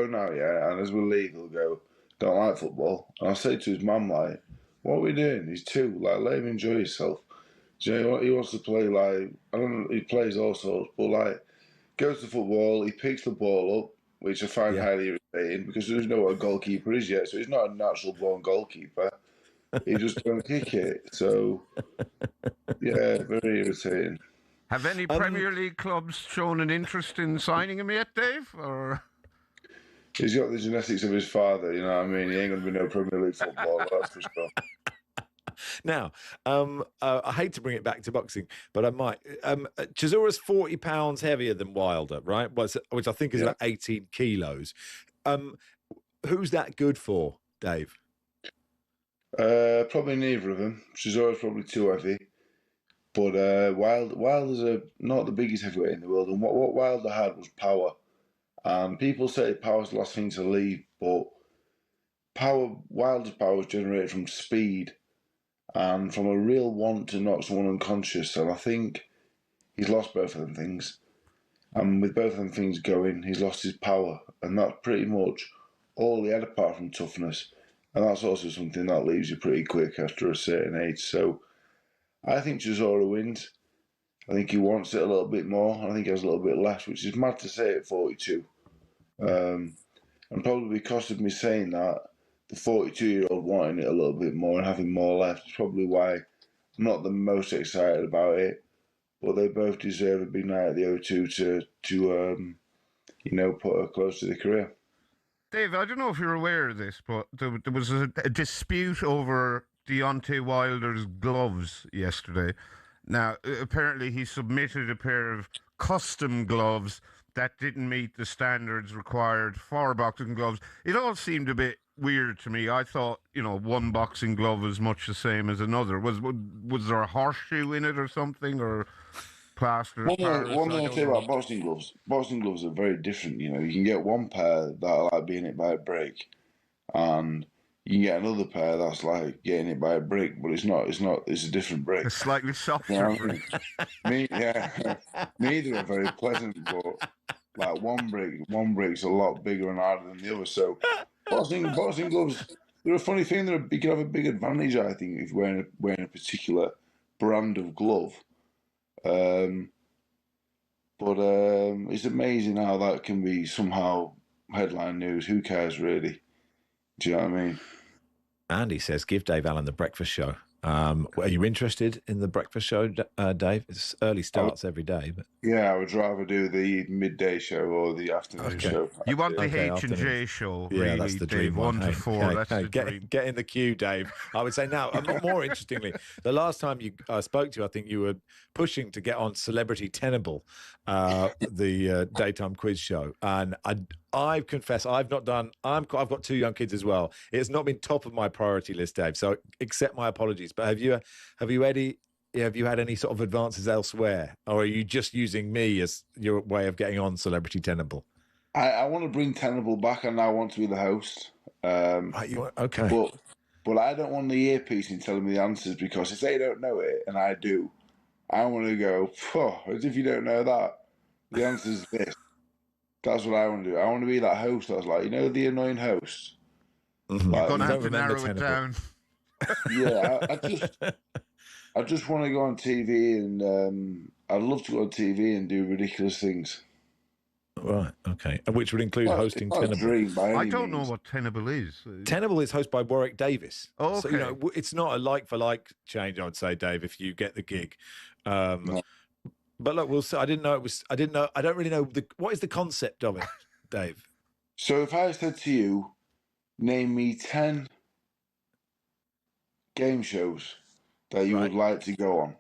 now, yeah, and as we leave, he'll go, don't like football. And I'll say to his mum, like, what are we doing? He's 2, like, let him enjoy himself. Do you know what? He wants to play, like, I don't know, he plays all sorts, but, like, goes to football, he picks the ball up, which I find highly irritating because there's no what a goalkeeper is yet, so he's not a natural born goalkeeper. He just don't kick it. So, yeah, very irritating. Have any Premier League clubs shown an interest in signing him yet, Dave? Or he's got the genetics of his father, you know what I mean? He ain't going to be no Premier League footballer, that's for sure. Now, I hate to bring it back to boxing, but I might. Chisora's 40 pounds heavier than Wilder, right? Which I think is about 18 kilos. Who's that good for, Dave? Probably neither of them. Chisora's probably too heavy. But Wilder's not the biggest heavyweight in the world, and what Wilder had was power. People say power's the last thing to leave, but Wilder's power was generated from speed and from a real want to knock someone unconscious. And I think he's lost both of them things. And with both of them things going, he's lost his power, and that's pretty much all he had apart from toughness. And that's also something that leaves you pretty quick after a certain age. So I think Chisora wins. I think he wants it a little bit more. I think he has a little bit less, which is mad to say at 42. And probably because of me saying that, the 42-year-old wanting it a little bit more and having more left is probably why I'm not the most excited about it. But they both deserve a big night at the O2 to put her close to the career. Dave, I don't know if you're aware of this, but there was a dispute over Deontay Wilder's gloves yesterday. Now, apparently he submitted a pair of custom gloves that didn't meet the standards required for boxing gloves. It all seemed a bit weird to me. I thought, one boxing glove was much the same as another. Was there a horseshoe in it or something, or plaster? One thing I'll say about boxing gloves are very different. You can get one pair that are like being hit by a break, and you can get another pair that's like getting hit by a brick, but it's not. It's a different brick. It's slightly softer. Neither are very pleasant, but like one brick's a lot bigger and harder than the other. So boxing gloves, they're a funny thing. You can have a big advantage, I think, if you're wearing a particular brand of glove. But it's amazing how that can be somehow headline news. Who cares, really? Do you know what I mean? Andy says, give Dave Allen the breakfast show. Are you interested in the breakfast show, Dave? It's early starts every day. But yeah, I would rather do the midday show or the afternoon show. You want the H&J show, really, yeah, that's the dream Dave, one. 1 to 4. That's the dream. Get in the queue, Dave. I would say now, more interestingly, the last time I spoke to you, I think you were pushing to get on Celebrity Tenable, the daytime quiz show. And I confess, I've got 2 young kids as well. It's not been top of my priority list, Dave. So accept my apologies. But have you had any sort of advances elsewhere, or are you just using me as your way of getting on Celebrity Tenable? I want to bring Tenable back, and I want to be the host. Okay. But I don't want the earpiece in telling me the answers, because if they don't know it and I do, I want to go, as if you don't know that. The answer's this. That's what I want to do. I want to be that host. I was like, the annoying host. Mm-hmm. Like, You're going to have to narrow it down. Yeah, I just want to go on TV, and I'd love to go on TV and do ridiculous things. Right, okay. Which would include hosting Tenable. I don't know what Tenable is. Tenable is hosted by Warwick Davis. Oh, okay. So, it's not a like-for-like change, I would say, Dave, if you get the gig. No. But look, we'll see. I don't really know. What is the concept of it, Dave? So if I said to you, name me 10 game shows that you would like to go on.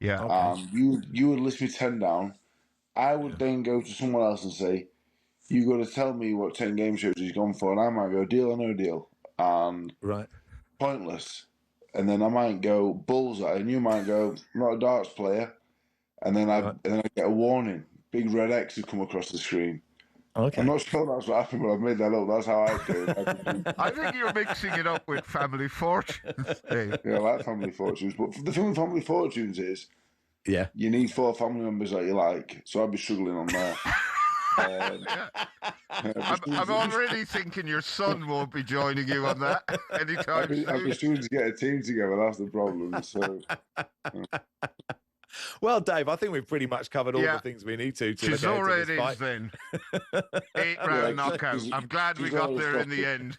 Yeah. Okay. You would list me 10 down. I would then go to someone else and say, you got to tell me what 10 game shows he's gone for. And I might go, deal or no deal. And pointless. And then I might go bullseye. And you might go, not a darts player. And then I get a warning. Big red X would come across the screen. Okay. I'm not sure that's what happened, but I've made that up. That's how I do it. I think you're mixing it up with Family Fortunes. Dave. Yeah, I like Family Fortunes. But the thing with Family Fortunes is, you need 4 family members that you like. So I'd be struggling on there. I'm already thinking your son won't be joining you on that anytime soon. I'd be struggling to get a team together. That's the problem. So. Well, Dave, I think we've pretty much covered all the things we need to Chisora look ahead to this fight. Then. 8-round knockout. I'm glad we got there in the end.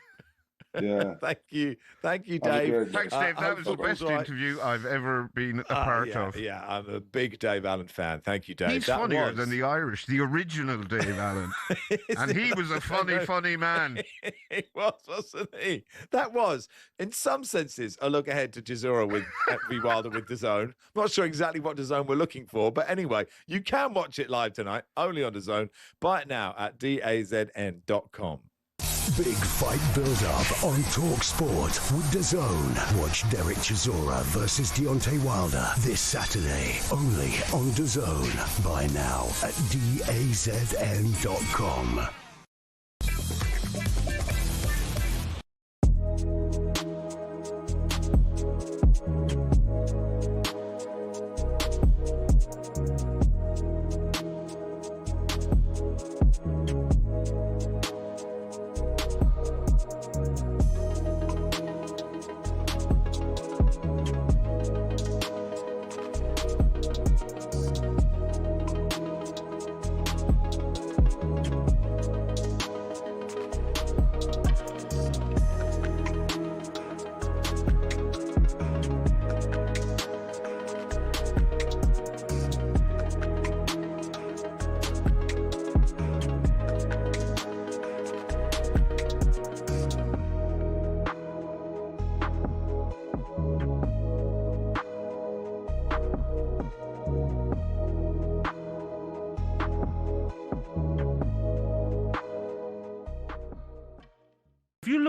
Yeah. Thank you, Dave. Thanks, Dave. That was the best interview I've ever been a part of. Yeah, I'm a big Dave Allen fan. Thank you, Dave. He's funnier than the Irish, the original Dave Allen. And he was a funny man. He was, wasn't he? That was, in some senses, a look ahead to Chisora with V Wilder with DAZN. Not sure exactly what DAZN we're looking for, but anyway, you can watch it live tonight, only on DAZN. Buy it now at DAZN.com. Big fight build-up on talkSPORT with DAZN. Watch Derek Chisora versus Deontay Wilder this Saturday, only on DAZN. Buy now at DAZN.com.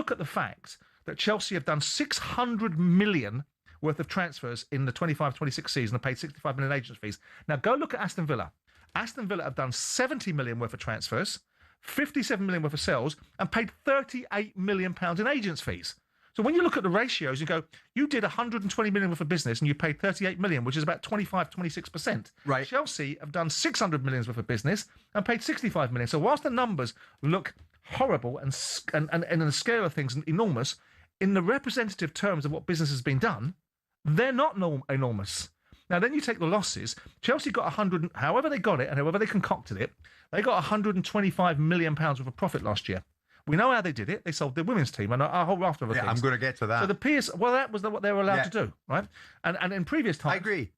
look at the fact that Chelsea have done 600 million worth of transfers in the 25-26 season and paid 65 million agent fees. Now go look at Aston Villa. Aston Villa have done 70 million worth of transfers, 57 million worth of sales, and paid 38 million pounds in agents fees. So when you look at the ratios, you go, you did 120 million worth of business and you paid 38 million, which is about 26%. Right. Chelsea have done 600 million worth of business and paid 65 million. So whilst the numbers look horrible and in the scale of things enormous, in the representative terms of what business has been done, they're not enormous. Now, then you take the losses. Chelsea got 100, however they got it and however they concocted it, they got 125 million pounds worth of profit last year. We know how they did it. They sold their women's team and a whole raft of other things. I'm going to get to that. So the Pearce, well, that was what they were allowed to do, right? And in previous times... I agree.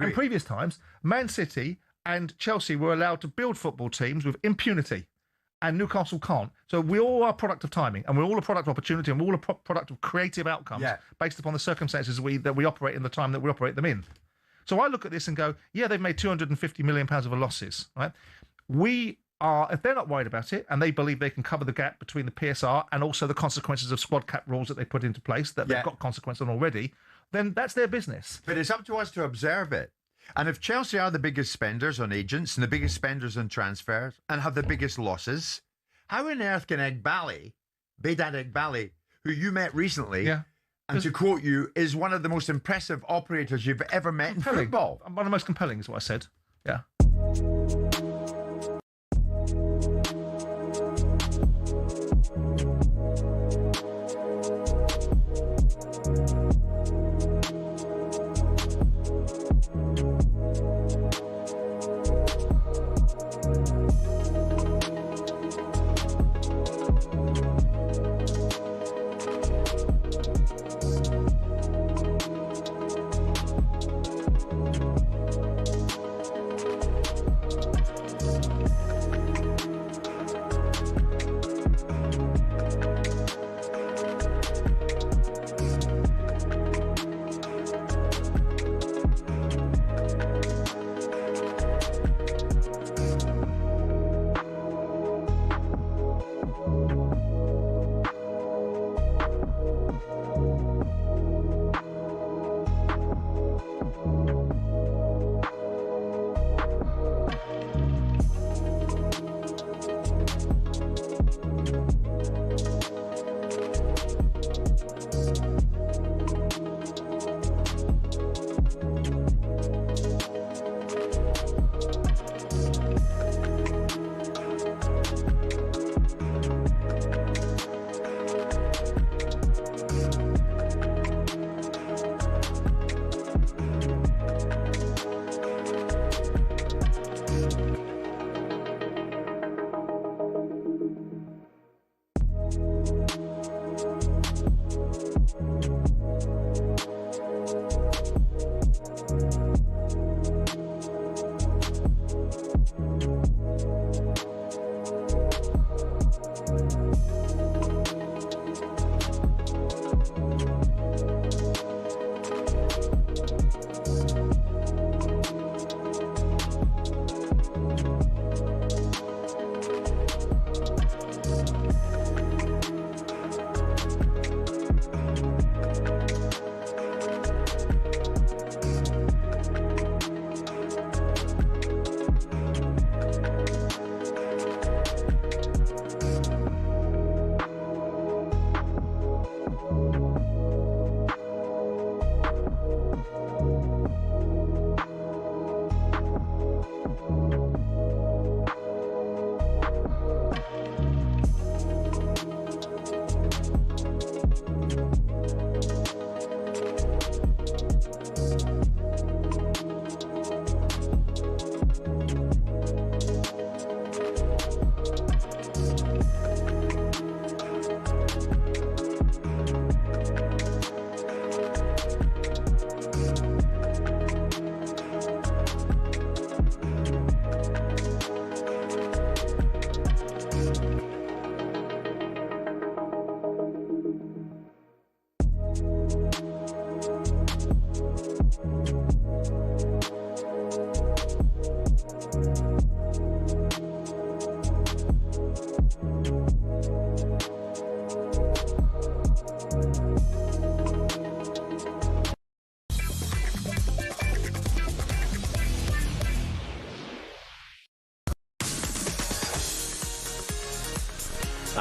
In previous times, Man City and Chelsea were allowed to build football teams with impunity, and Newcastle can't. So we all are a product of timing, and we're all a product of opportunity, and we're all a product of creative outcomes based upon the circumstances that we operate in the time that we operate them in. So I look at this and go, yeah, they've made 250 million pounds of losses, right? We are, if they're not worried about it, and they believe they can cover the gap between the PSR and also the consequences of squad cap rules that they put into place, that they've got consequences on already, then that's their business. But it's up to us to observe it. And if Chelsea are the biggest spenders on agents and the biggest spenders on transfers and have the biggest losses, how on earth can Egbali, Behdad Egbali, who you met recently, and to quote you, is one of the most impressive operators you've ever met in football? One of the most compelling is what I said. Yeah.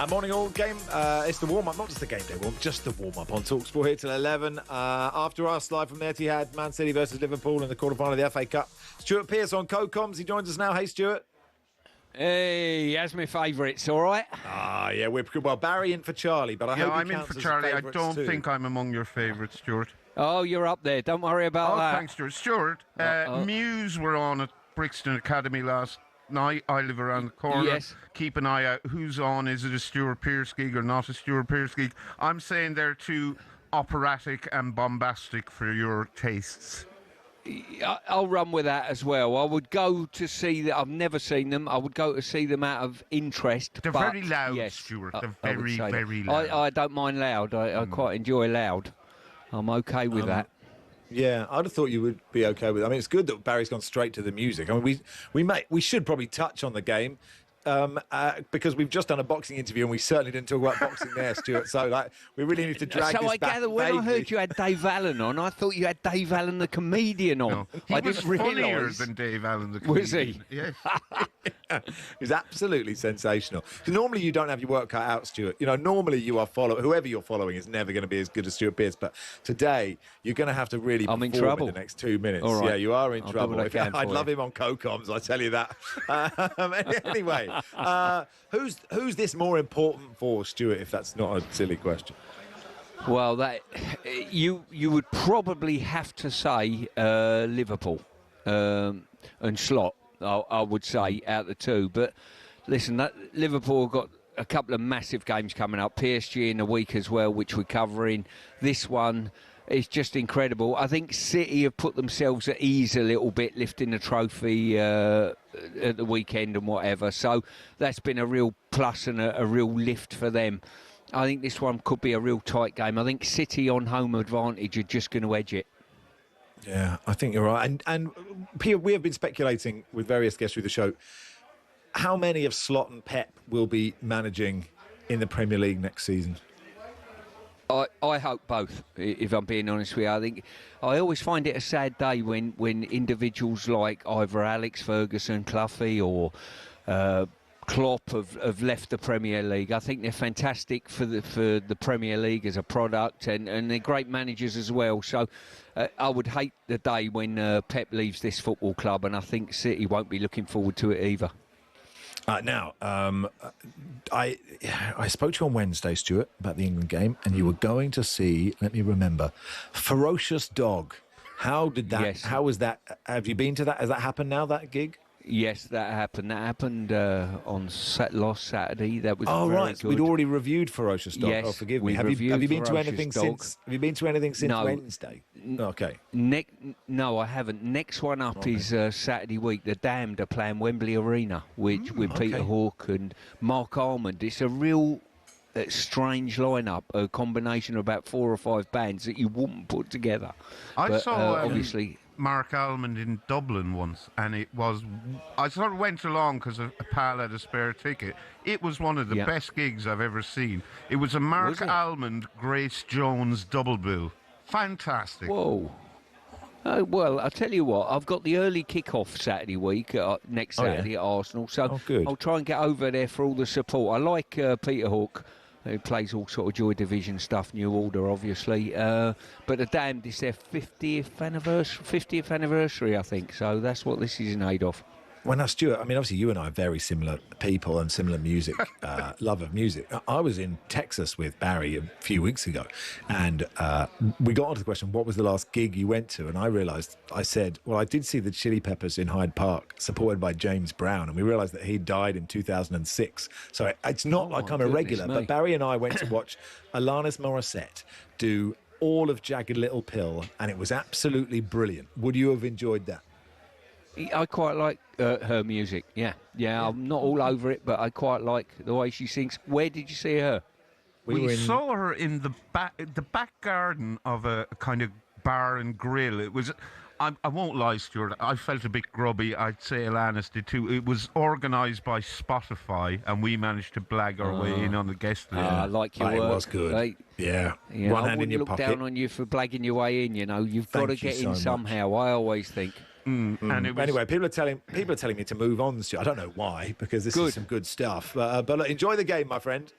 Morning all, game. It's the warm-up, not just the game day warm, just the warm-up on talkSPORT here till 11. After us, live from the Etihad, Man City versus Liverpool in the quarter-final of the FA Cup. Stuart Pearce on co-coms. He joins us now. Hey, Stuart. Hey, that's my favourites, all right? Yeah, we're well. Barry in for Charlie, but I hope I'm in for Charlie. I don't think I'm among your favourites, Stuart. Oh, you're up there. Don't worry about that. Thanks, Stuart. Stuart, Muse were on at Brixton Academy last night. I live around the corner. Yes. Keep an eye out. Who's on? Is it a Stuart Pearce gig or not a Stuart Pearce gig? I'm saying they're too operatic and bombastic for your tastes. I'll run with that as well. I would go to see that. I've never seen them. I would go to see them out of interest. They're very loud, yes, Stuart. They're very loud. I don't mind loud. I quite enjoy loud. I'm okay with that. Yeah, I'd have thought you would be okay with it. I mean, it's good that Barry's gone straight to the music. I mean, we should probably touch on the game because we've just done a boxing interview and we certainly didn't talk about boxing there, Stuart. So we really need to drag this back. So I gather when I heard you had Dave Allen on, I thought you had Dave Allen the comedian on. No, I was didn't funnier realise. than Dave Allen the comedian. Was he? Yes. He's absolutely sensational. Normally you don't have your work cut out, Stuart. You know, normally you are whoever you're following is never going to be as good as Stuart Pearce. But today you're going to have to really perform in trouble. the next 2 minutes. All right. Yeah, you are in I'll trouble. do what I can I'd for love you. him on co-coms, I tell you that. Anyway, who's this more important for, Stuart? If that's not a silly question. Well, that you would probably have to say Liverpool and Slot. I would say out of the two. But listen, Liverpool have got a couple of massive games coming up. PSG in a week as well, which we're covering. This one is just incredible. I think City have put themselves at ease a little bit, lifting the trophy at the weekend and whatever. So that's been a real plus and a real lift for them. I think this one could be a real tight game. I think City on home advantage are just going to edge it. Yeah, I think you're right. And Pia, we have been speculating with various guests through the show how many of Slot and Pep will be managing in the Premier League next season. I hope both, if I'm being honest with you. I think I always find it a sad day when individuals like either Alex Ferguson, Cloughie or Klopp have left the Premier League. I think they're fantastic for the Premier League as a product, and they're great managers as well. So I would hate the day when Pep leaves this football club, and I think City won't be looking forward to it either. Now, I spoke to you on Wednesday, Stuart, about the England game, and you were going to see, let me remember, Ferocious Dog. How did that, Yes. how was that, have you been to that, has that happened now, that gig? Yes, that happened. That happened on last Saturday. That was Oh, very right, good. we'd already reviewed Ferocious Dog. Yes, Oh, forgive me. we Have you reviewed been to Ferocious anything Dog. since? Have you been to anything since No. Wednesday? Okay. No, I haven't. Next one up is Saturday week. The Damned are playing Wembley Arena with Peter okay. Hawke and Mark Almond. It's a real strange lineup, a combination of about 4 or 5 bands that you wouldn't put together. I But, saw obviously. Mark Almond in Dublin once, and I sort of went along because a pal had a spare ticket. It was one of the best gigs I've ever seen. It was a Mark Almond, Grace Jones double bill. Fantastic. Whoa. Well, I'll tell you what, I've got the early kick-off Saturday week, next Saturday at Arsenal, so I'll try and get over there for all the support. I like Peter Hawke, who plays all sort of Joy Division stuff, New Order, obviously. But the Damned is their 50th anniversary, I think, so that's what this is in aid of. Well, now, Stuart, I mean, obviously you and I are very similar people and similar music, love of music. I was in Texas with Barry a few weeks ago, and we got onto the question, what was the last gig you went to? And I said, well, I did see the Chili Peppers in Hyde Park, supported by James Brown, and we realised that he died in 2006. So it's not like I'm a regular, but Barry and I went to watch Alanis Morissette do all of Jagged Little Pill, and it was absolutely brilliant. Would you have enjoyed that? I quite like her music, yeah. I'm not all over it, but I quite like the way she sings. Where did you see her? We saw her in the back garden of a kind of bar and grill. It was, I won't lie, Stuart, I felt a bit grubby. I'd say Alanis did too. It was organised by Spotify, and we managed to blag our way in on the guest list. I like your work. It was good. Right? Yeah. You know, One I hand in wouldn't your look pocket. down on you for blagging your way in, you know. You've got to Thank you get in so much. somehow, I always think. And it was... Anyway, people are telling me to move on, Stuart. I don't know why, because this is some good stuff. But look, enjoy the game, my friend.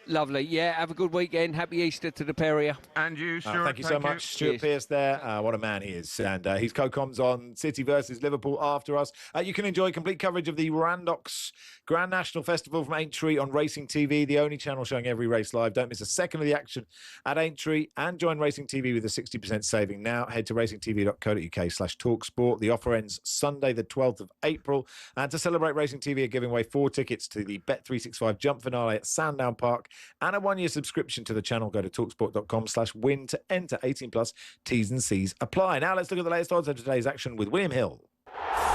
Lovely. Yeah, have a good weekend. Happy Easter to the pair of you. And you, Stuart. Thank you so much, Stuart Pearce there. What a man he is. And he's co-coms on City versus Liverpool after us. You can enjoy complete coverage of the Randox Grand National Festival from Aintree on Racing TV, the only channel showing every race live. Don't miss a second of the action at Aintree and join Racing TV with a 60% saving now. Head to racingtv.co.uk/talksport. The offer ends Sunday, the 12th of April. And to celebrate, Racing TV are giving away 4 tickets to the Bet365 Jump Finale at Sandown Park and a 1-year subscription to the channel. Go to talksport.com/win to enter. 18+. T's and C's apply. Now let's look at the latest odds of today's action with William Hill.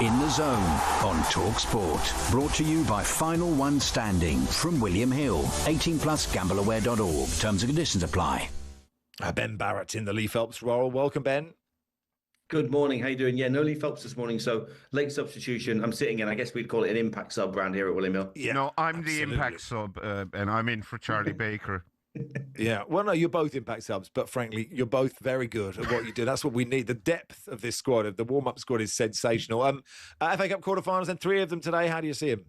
In the Zone on talkSPORT. Brought to you by Final One Standing from William Hill. 18+. Gambleaware.org. Terms and conditions apply. Ben Barrett in the Lee Phelps role. Welcome, Ben. Good morning. How you doing? Yeah, no Lee Phelps this morning, so late substitution. I'm sitting in. I guess we'd call it an impact sub around here at William Hill. Yeah, no, I'm the impact sub, and I'm in for Charlie Baker. Yeah, well, no, you're both impact subs, but frankly, you're both very good at what you do. That's what we need. The depth of this squad, of the warm-up squad, is sensational. FA Cup quarterfinals, and 3 of them today. How do you see them?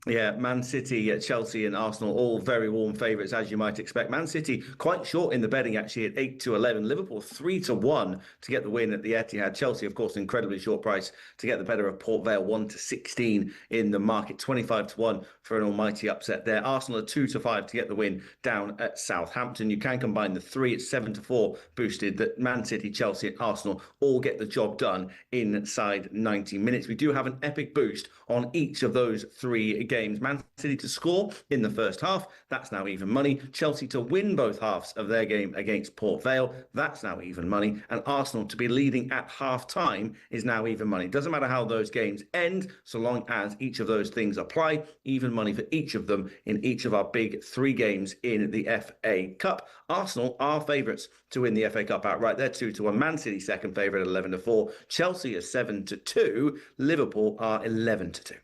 Yeah, Man City, Chelsea and Arsenal, all very warm favourites, as you might expect. Man City quite short in the betting, actually, at 8-11. Liverpool 3-1 to get the win at the Etihad. Chelsea, of course, incredibly short price to get the better of Port Vale, 1-16 in the market. 25-1 for an almighty upset there. Arsenal are 2-5 to get the win down at Southampton. You can combine the 3 at 7-4 boosted that Man City, Chelsea and Arsenal all get the job done inside 90 minutes. We do have an epic boost on each of those 3 games. Man City to score in the first half, that's now even money. Chelsea to win both halves of their game against Port Vale, that's now even money. And Arsenal to be leading at half-time is now even money. Doesn't matter how those games end, so long as each of those things apply. Even money for each of them in each of our big 3 games in the FA Cup. Arsenal are favourites to win the FA Cup outright. They're 2-1. Man City second favourite at 11-4. Chelsea is 7-2. Liverpool are 11-2.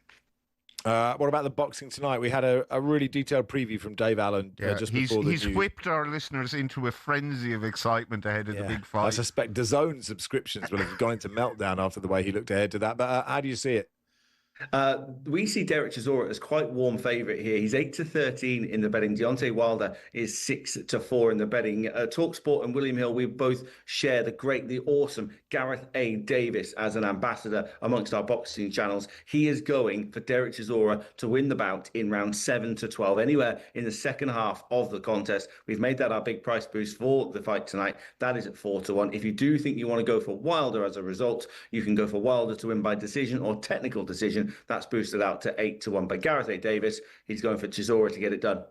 What about the boxing tonight? We had a really detailed preview from Dave Allen just before the He's whipped our listeners into a frenzy of excitement ahead of the big fight. I suspect DAZN subscriptions will have gone into meltdown after the way he looked ahead to that. But how do you see it? We see Derek Chisora as quite warm favourite here. He's 8-13 in the betting. Deontay Wilder is 6-4 in the betting. talkSPORT and William Hill, we both share the awesome Gareth A. Davis as an ambassador amongst our boxing channels. He is going for Derek Chisora to win the bout in round 7-12, anywhere in the second half of the contest. We've made that our big price boost for the fight tonight. That is at 4-1. If you do think you want to go for Wilder as a result, you can go for Wilder to win by decision or technical decision. That's boosted out to 8-1 by Gareth A. Davis. He's going for Chisora to get it done.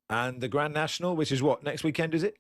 And the Grand National, which is what, next weekend, is it?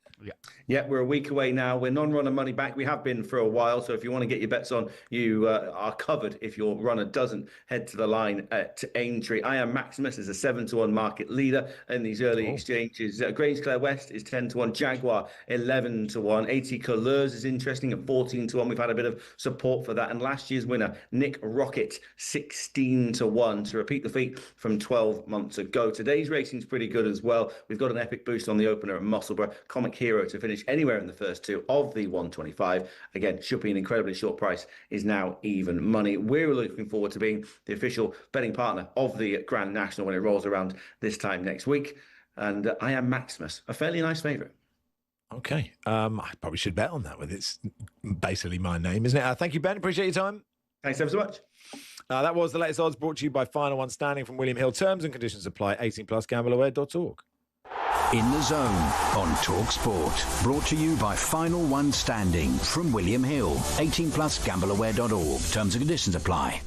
Yeah, we're a week away now. We're non-runner money back. We have been for a while, so if you want to get your bets on, you are covered. If your runner doesn't, head to the line at Aintree. I Am Maximus is a 7-1 market leader in these early exchanges. Grange Clare West is 10-1. Jaguar 11-1. AT Couleurs is interesting at 14-1. We've had a bit of support for that. And last year's winner, Nick Rocket, 16-1 to repeat the feat from 12 months ago. Today's racing's pretty good as well. We've got an epic boost on the opener at Musselburgh. Comic Hero to finish anywhere in the first 2 of the 125. Again, should be an incredibly short price, is now even money. We're looking forward to being the official betting partner of the Grand National when it rolls around this time next week. And I Am Maximus, a fairly nice favourite. Okay. I probably should bet on that with it's basically my name, isn't it? Thank you, Ben. Appreciate your time. Thanks ever so much. That was the latest odds brought to you by Final One Standing from William Hill. Terms and conditions apply. 18+. Gambleaware.org. In the Zone on talkSPORT. Brought to you by Final One Standing from William Hill. 18+. Gambleaware.org. Terms and conditions apply.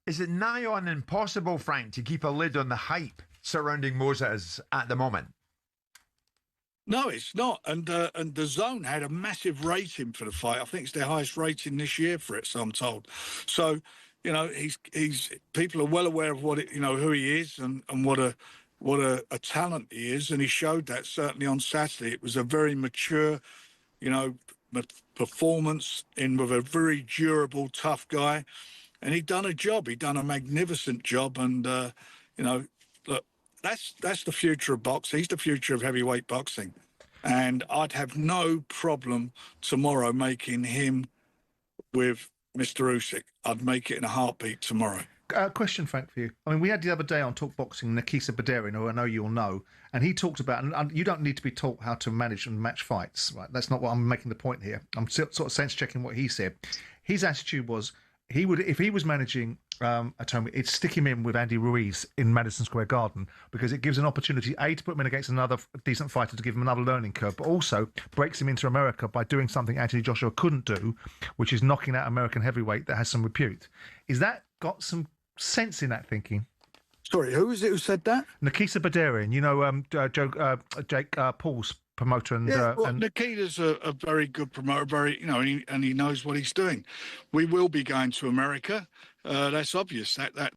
Is it nigh on impossible, Frank, to keep a lid on the hype surrounding Moses at the moment? No, it's not. And the Zone had a massive rating for the fight. I think it's their highest rating this year for it, so I'm told. So, you know, he's people are well aware of what it, you know, who he is and what a talent he is, and he showed that certainly on Saturday. It was a very mature, you know, performance with a very durable, tough guy, and he'd done a job. He'd done a magnificent job, and you know, look, that's the future of boxing. He's the future of heavyweight boxing, and I'd have no problem tomorrow making him with Mr. Usyk. I'd make it in a heartbeat tomorrow. Question, Frank, for you. I mean, we had the other day on Talk Boxing Nikisa Badarian, who I know you'll know, and he talked about, and you don't need to be taught how to manage and match fights, right? That's not what I'm making the point here. I'm sort of sense checking what he said. His attitude was, he would, if he was managing Atomic, it'd stick him in with Andy Ruiz in Madison Square Garden, because it gives an opportunity, A, to put him in against another decent fighter to give him another learning curve, but also breaks him into America by doing something Anthony Joshua couldn't do, which is knocking out American heavyweight that has some repute. Is that got some sense in that thinking? Sorry, who was it who said that? Nikisa Badarian, you know, Jake Paul's promoter, and Nikita's a very good promoter, very, you know, and he knows what he's doing. We will be going to America. That's obvious. That.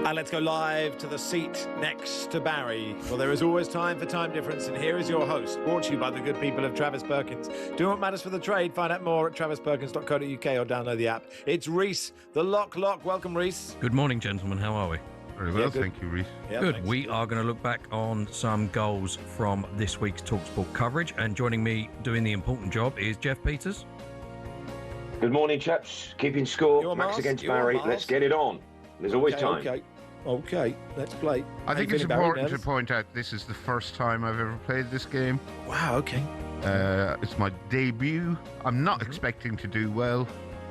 And let's go live to the seat next to Barry. Well, there is always time for time difference, and here is your host, brought to you by the good people of Travis Perkins. Do what matters for the trade. Find out more at travisperkins.co.uk or download the app. It's Reese, the Lock. Welcome, Reese. Good morning, gentlemen. How are we? Very well, thank you, Reese. Yeah, good. Thanks. We are going to look back on some goals from this week's TalkSPORT coverage, and joining me doing the important job is Jeff Peters. Good morning, chaps. Keeping score. Max against Barry. Let's get it on. There's always time. Okay, let's play. I think it's important to point out this is the first time I've ever played this game. Wow, okay. It's my debut. I'm not expecting to do well,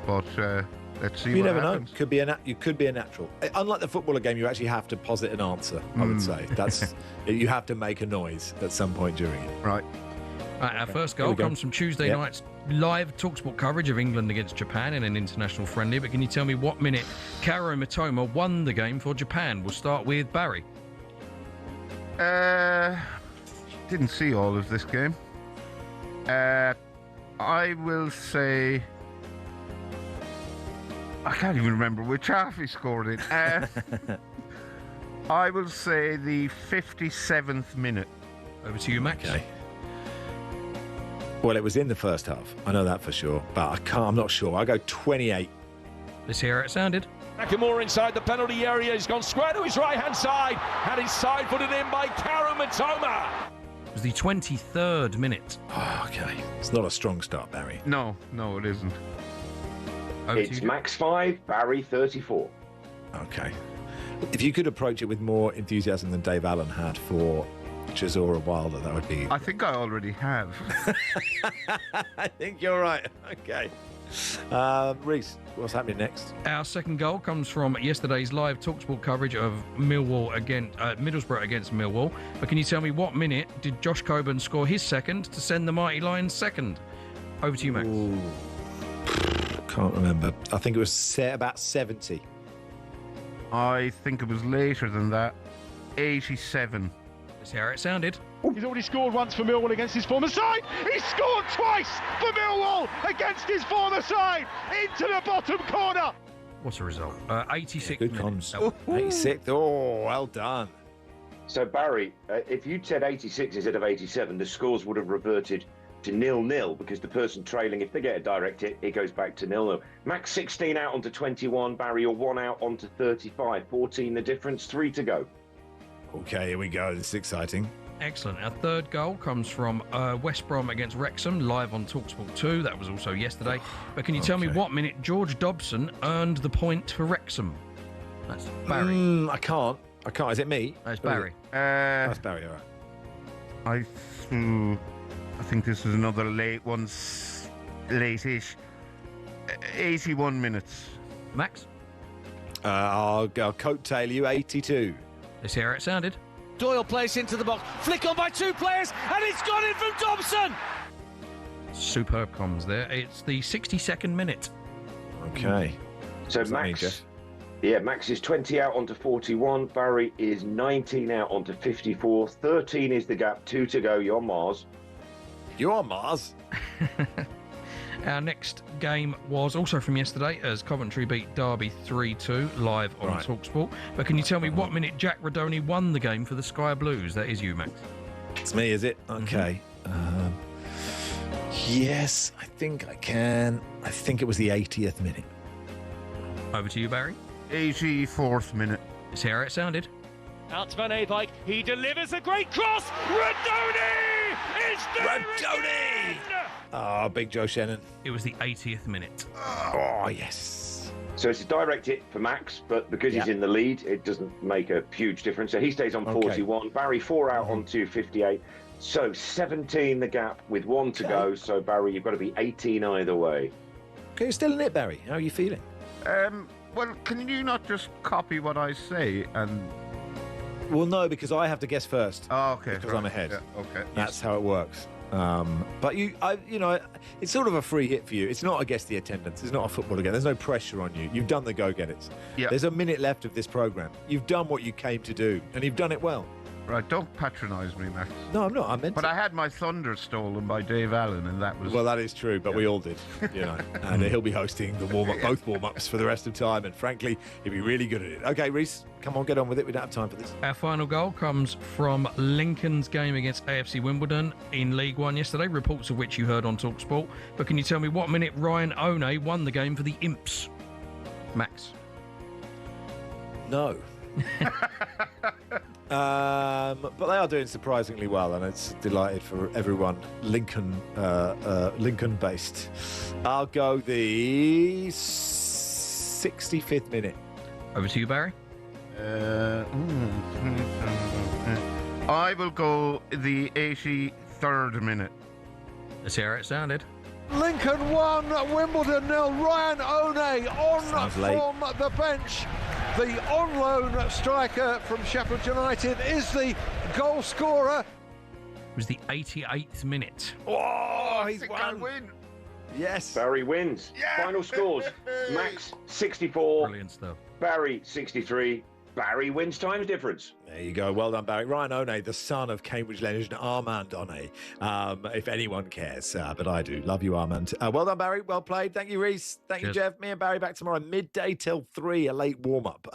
but let's see you what never happens. know. You could be a natural. Unlike the footballer game, you actually have to posit an answer, I would say. That's you have to make a noise at some point during it. Right. Our first goal comes from Tuesday night's live TalkSPORT coverage of England against Japan in an international friendly. But can you tell me what minute Kaoru Mitoma won the game for Japan? We'll start with Barry. Didn't see all of this game. I will say... I can't even remember which half he scored in. I will say the 57th minute. Over to you, Max. Okay. Well, it was in the first half. I know that for sure, but I'm not sure. I go 28. Let's hear how it sounded. Nakamura inside the penalty area. He's gone square to his right-hand side. And he's side-footed in by Kaoru Mitoma. It was the 23rd minute. Oh, okay. It's not a strong start, Barry. No, it isn't. It's Max 5, Barry 34. Okay. If you could approach it with more enthusiasm than Dave Allen had for Chisora Wilder, that would be... I think I already have. I think you're right. Okay. Reese, what's happening next? Our second goal comes from yesterday's live talkSPORT coverage of Middlesbrough against Millwall. But can you tell me what minute did Josh Coburn score his second to send the Mighty Lions second? Over to you, Max. Ooh. Can't remember. I think it was about 70. I think it was later than that. 87. Let's hear how it sounded. He's already scored once for Millwall against his former side. He's scored twice for Millwall against his former side into the bottom corner. What's the result? 86 Good minutes. comms. 86. Oh, well done. So, Barry, if you'd said 86 instead of 87, the scores would have reverted to 0-0 because the person trailing, if they get a direct hit, it goes back to 0-0. Max 16 out onto 21. Barry, you're 1 out onto 35. 14 the difference, 3 to go. Okay, here we go. This is exciting. Excellent. Our third goal comes from West Brom against Wrexham, live on talkSPORT 2. That was also yesterday. But can you tell me what minute George Dobson earned the point for Wrexham? That's Barry. I can't. Is it me? That's Barry. That's Barry, all right. I think this is another late one, late-ish. 81 minutes. Max? I'll coattail you, 82. Let's hear how it sounded. Doyle plays into the box, flick on by 2 players, and it's gone in from Dobson! Superb comms there. It's the 62nd minute. Okay. So Max is 20 out onto 41. Barry is 19 out onto 54. 13 is the gap. 2 to go. You're Mars. You're Mars. Our next game was also from yesterday as Coventry beat Derby 3-2 live on talkSPORT. But can you tell me what minute Jack Rodoni won the game for the Sky Blues? That is you, Max. It's me, is it? Okay. Yes, I think I can. I think it was the 80th minute. Over to you, Barry. 84th minute. Let's hear how it sounded. Out to Van Eyck. He delivers a great cross. Rodoni is there again! Oh, big Joe Shannon. It was the 80th minute. Oh, yes. So it's a direct hit for Max, but because he's in the lead, it doesn't make a huge difference. So he stays on 41. Barry 4 out onto 58. So 17 the gap with 1 to go. So Barry, you've got to be 18 either way. Okay, you're still in it, Barry. How are you feeling? Well, can you not just copy what I say and... Well, no, because I have to guess first. Oh, okay. Because I'm ahead. Yeah, okay. That's how it works. But it's sort of a free hit for you. It's not against the attendance. It's not a football again. There's no pressure on you. You've done the go-get-its. Yeah. There's a minute left of this programme. You've done what you came to do, and you've done it well. Right, don't patronise me, Max. No, I'm not. I meant But I had my thunder stolen by Dave Allen, and that was... Well, that is true, but we all did, And he'll be hosting the both warm-ups for the rest of time, and frankly, he'll be really good at it. Okay, Reese, come on, get on with it. We don't have time for this. Our final goal comes from Lincoln's game against AFC Wimbledon in League One yesterday, reports of which you heard on talkSPORT. But can you tell me what minute Ryan One won the game for the Imps? Max? No. But they are doing surprisingly well, and it's delighted for everyone Lincoln based. I'll go the 65th minute. Over to you, Barry. I will go the 83rd minute. Let's hear how it sounded. Lincoln 1, Wimbledon 0. Ryan One on from the bench. The on-loan striker from Sheffield United is the goal scorer. It was the 88th minute. Oh, he's won. Win. Yes. Barry wins. Yeah. Final scores. Max 64. Brilliant stuff. Barry 63. Barry wins times difference. There you go. Well done, Barry. Ryan One, the son of Cambridge legend Armand One. If anyone cares, but I do. Love you, Armand. Well done, Barry. Well played. Thank you, Reese. Thank you, Jeff. Me and Barry back tomorrow, midday till 3, a late warm-up.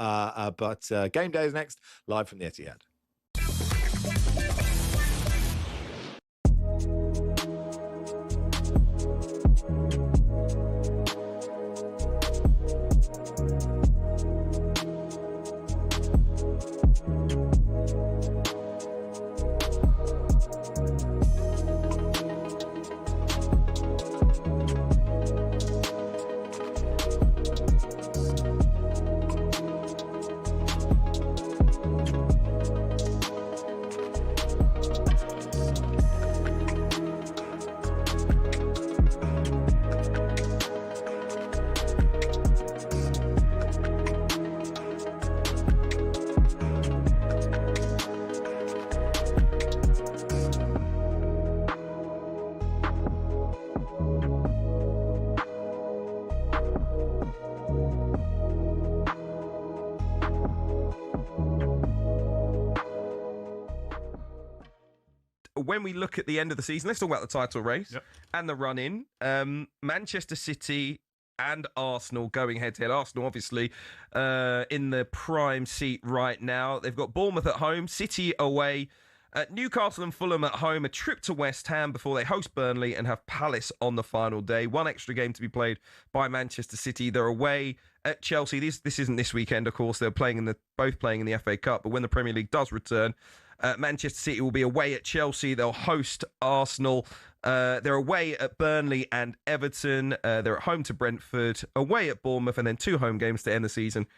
But game day is next, live from the Etihad. when we look at the end of the season, let's talk about the title race and the run-in. Manchester City and Arsenal going head-to-head. Arsenal, obviously, in the prime seat right now. They've got Bournemouth at home, City away, Newcastle and Fulham at home, a trip to West Ham before they host Burnley and have Palace on the final day. One extra game to be played by Manchester City. They're away at Chelsea. This isn't this weekend, of course. They're both playing in the FA Cup, but when the Premier League does return, Manchester City will be away at Chelsea. They'll host Arsenal. They're away at Burnley and Everton. They're at home to Brentford, away at Bournemouth, and then 2 home games to end the season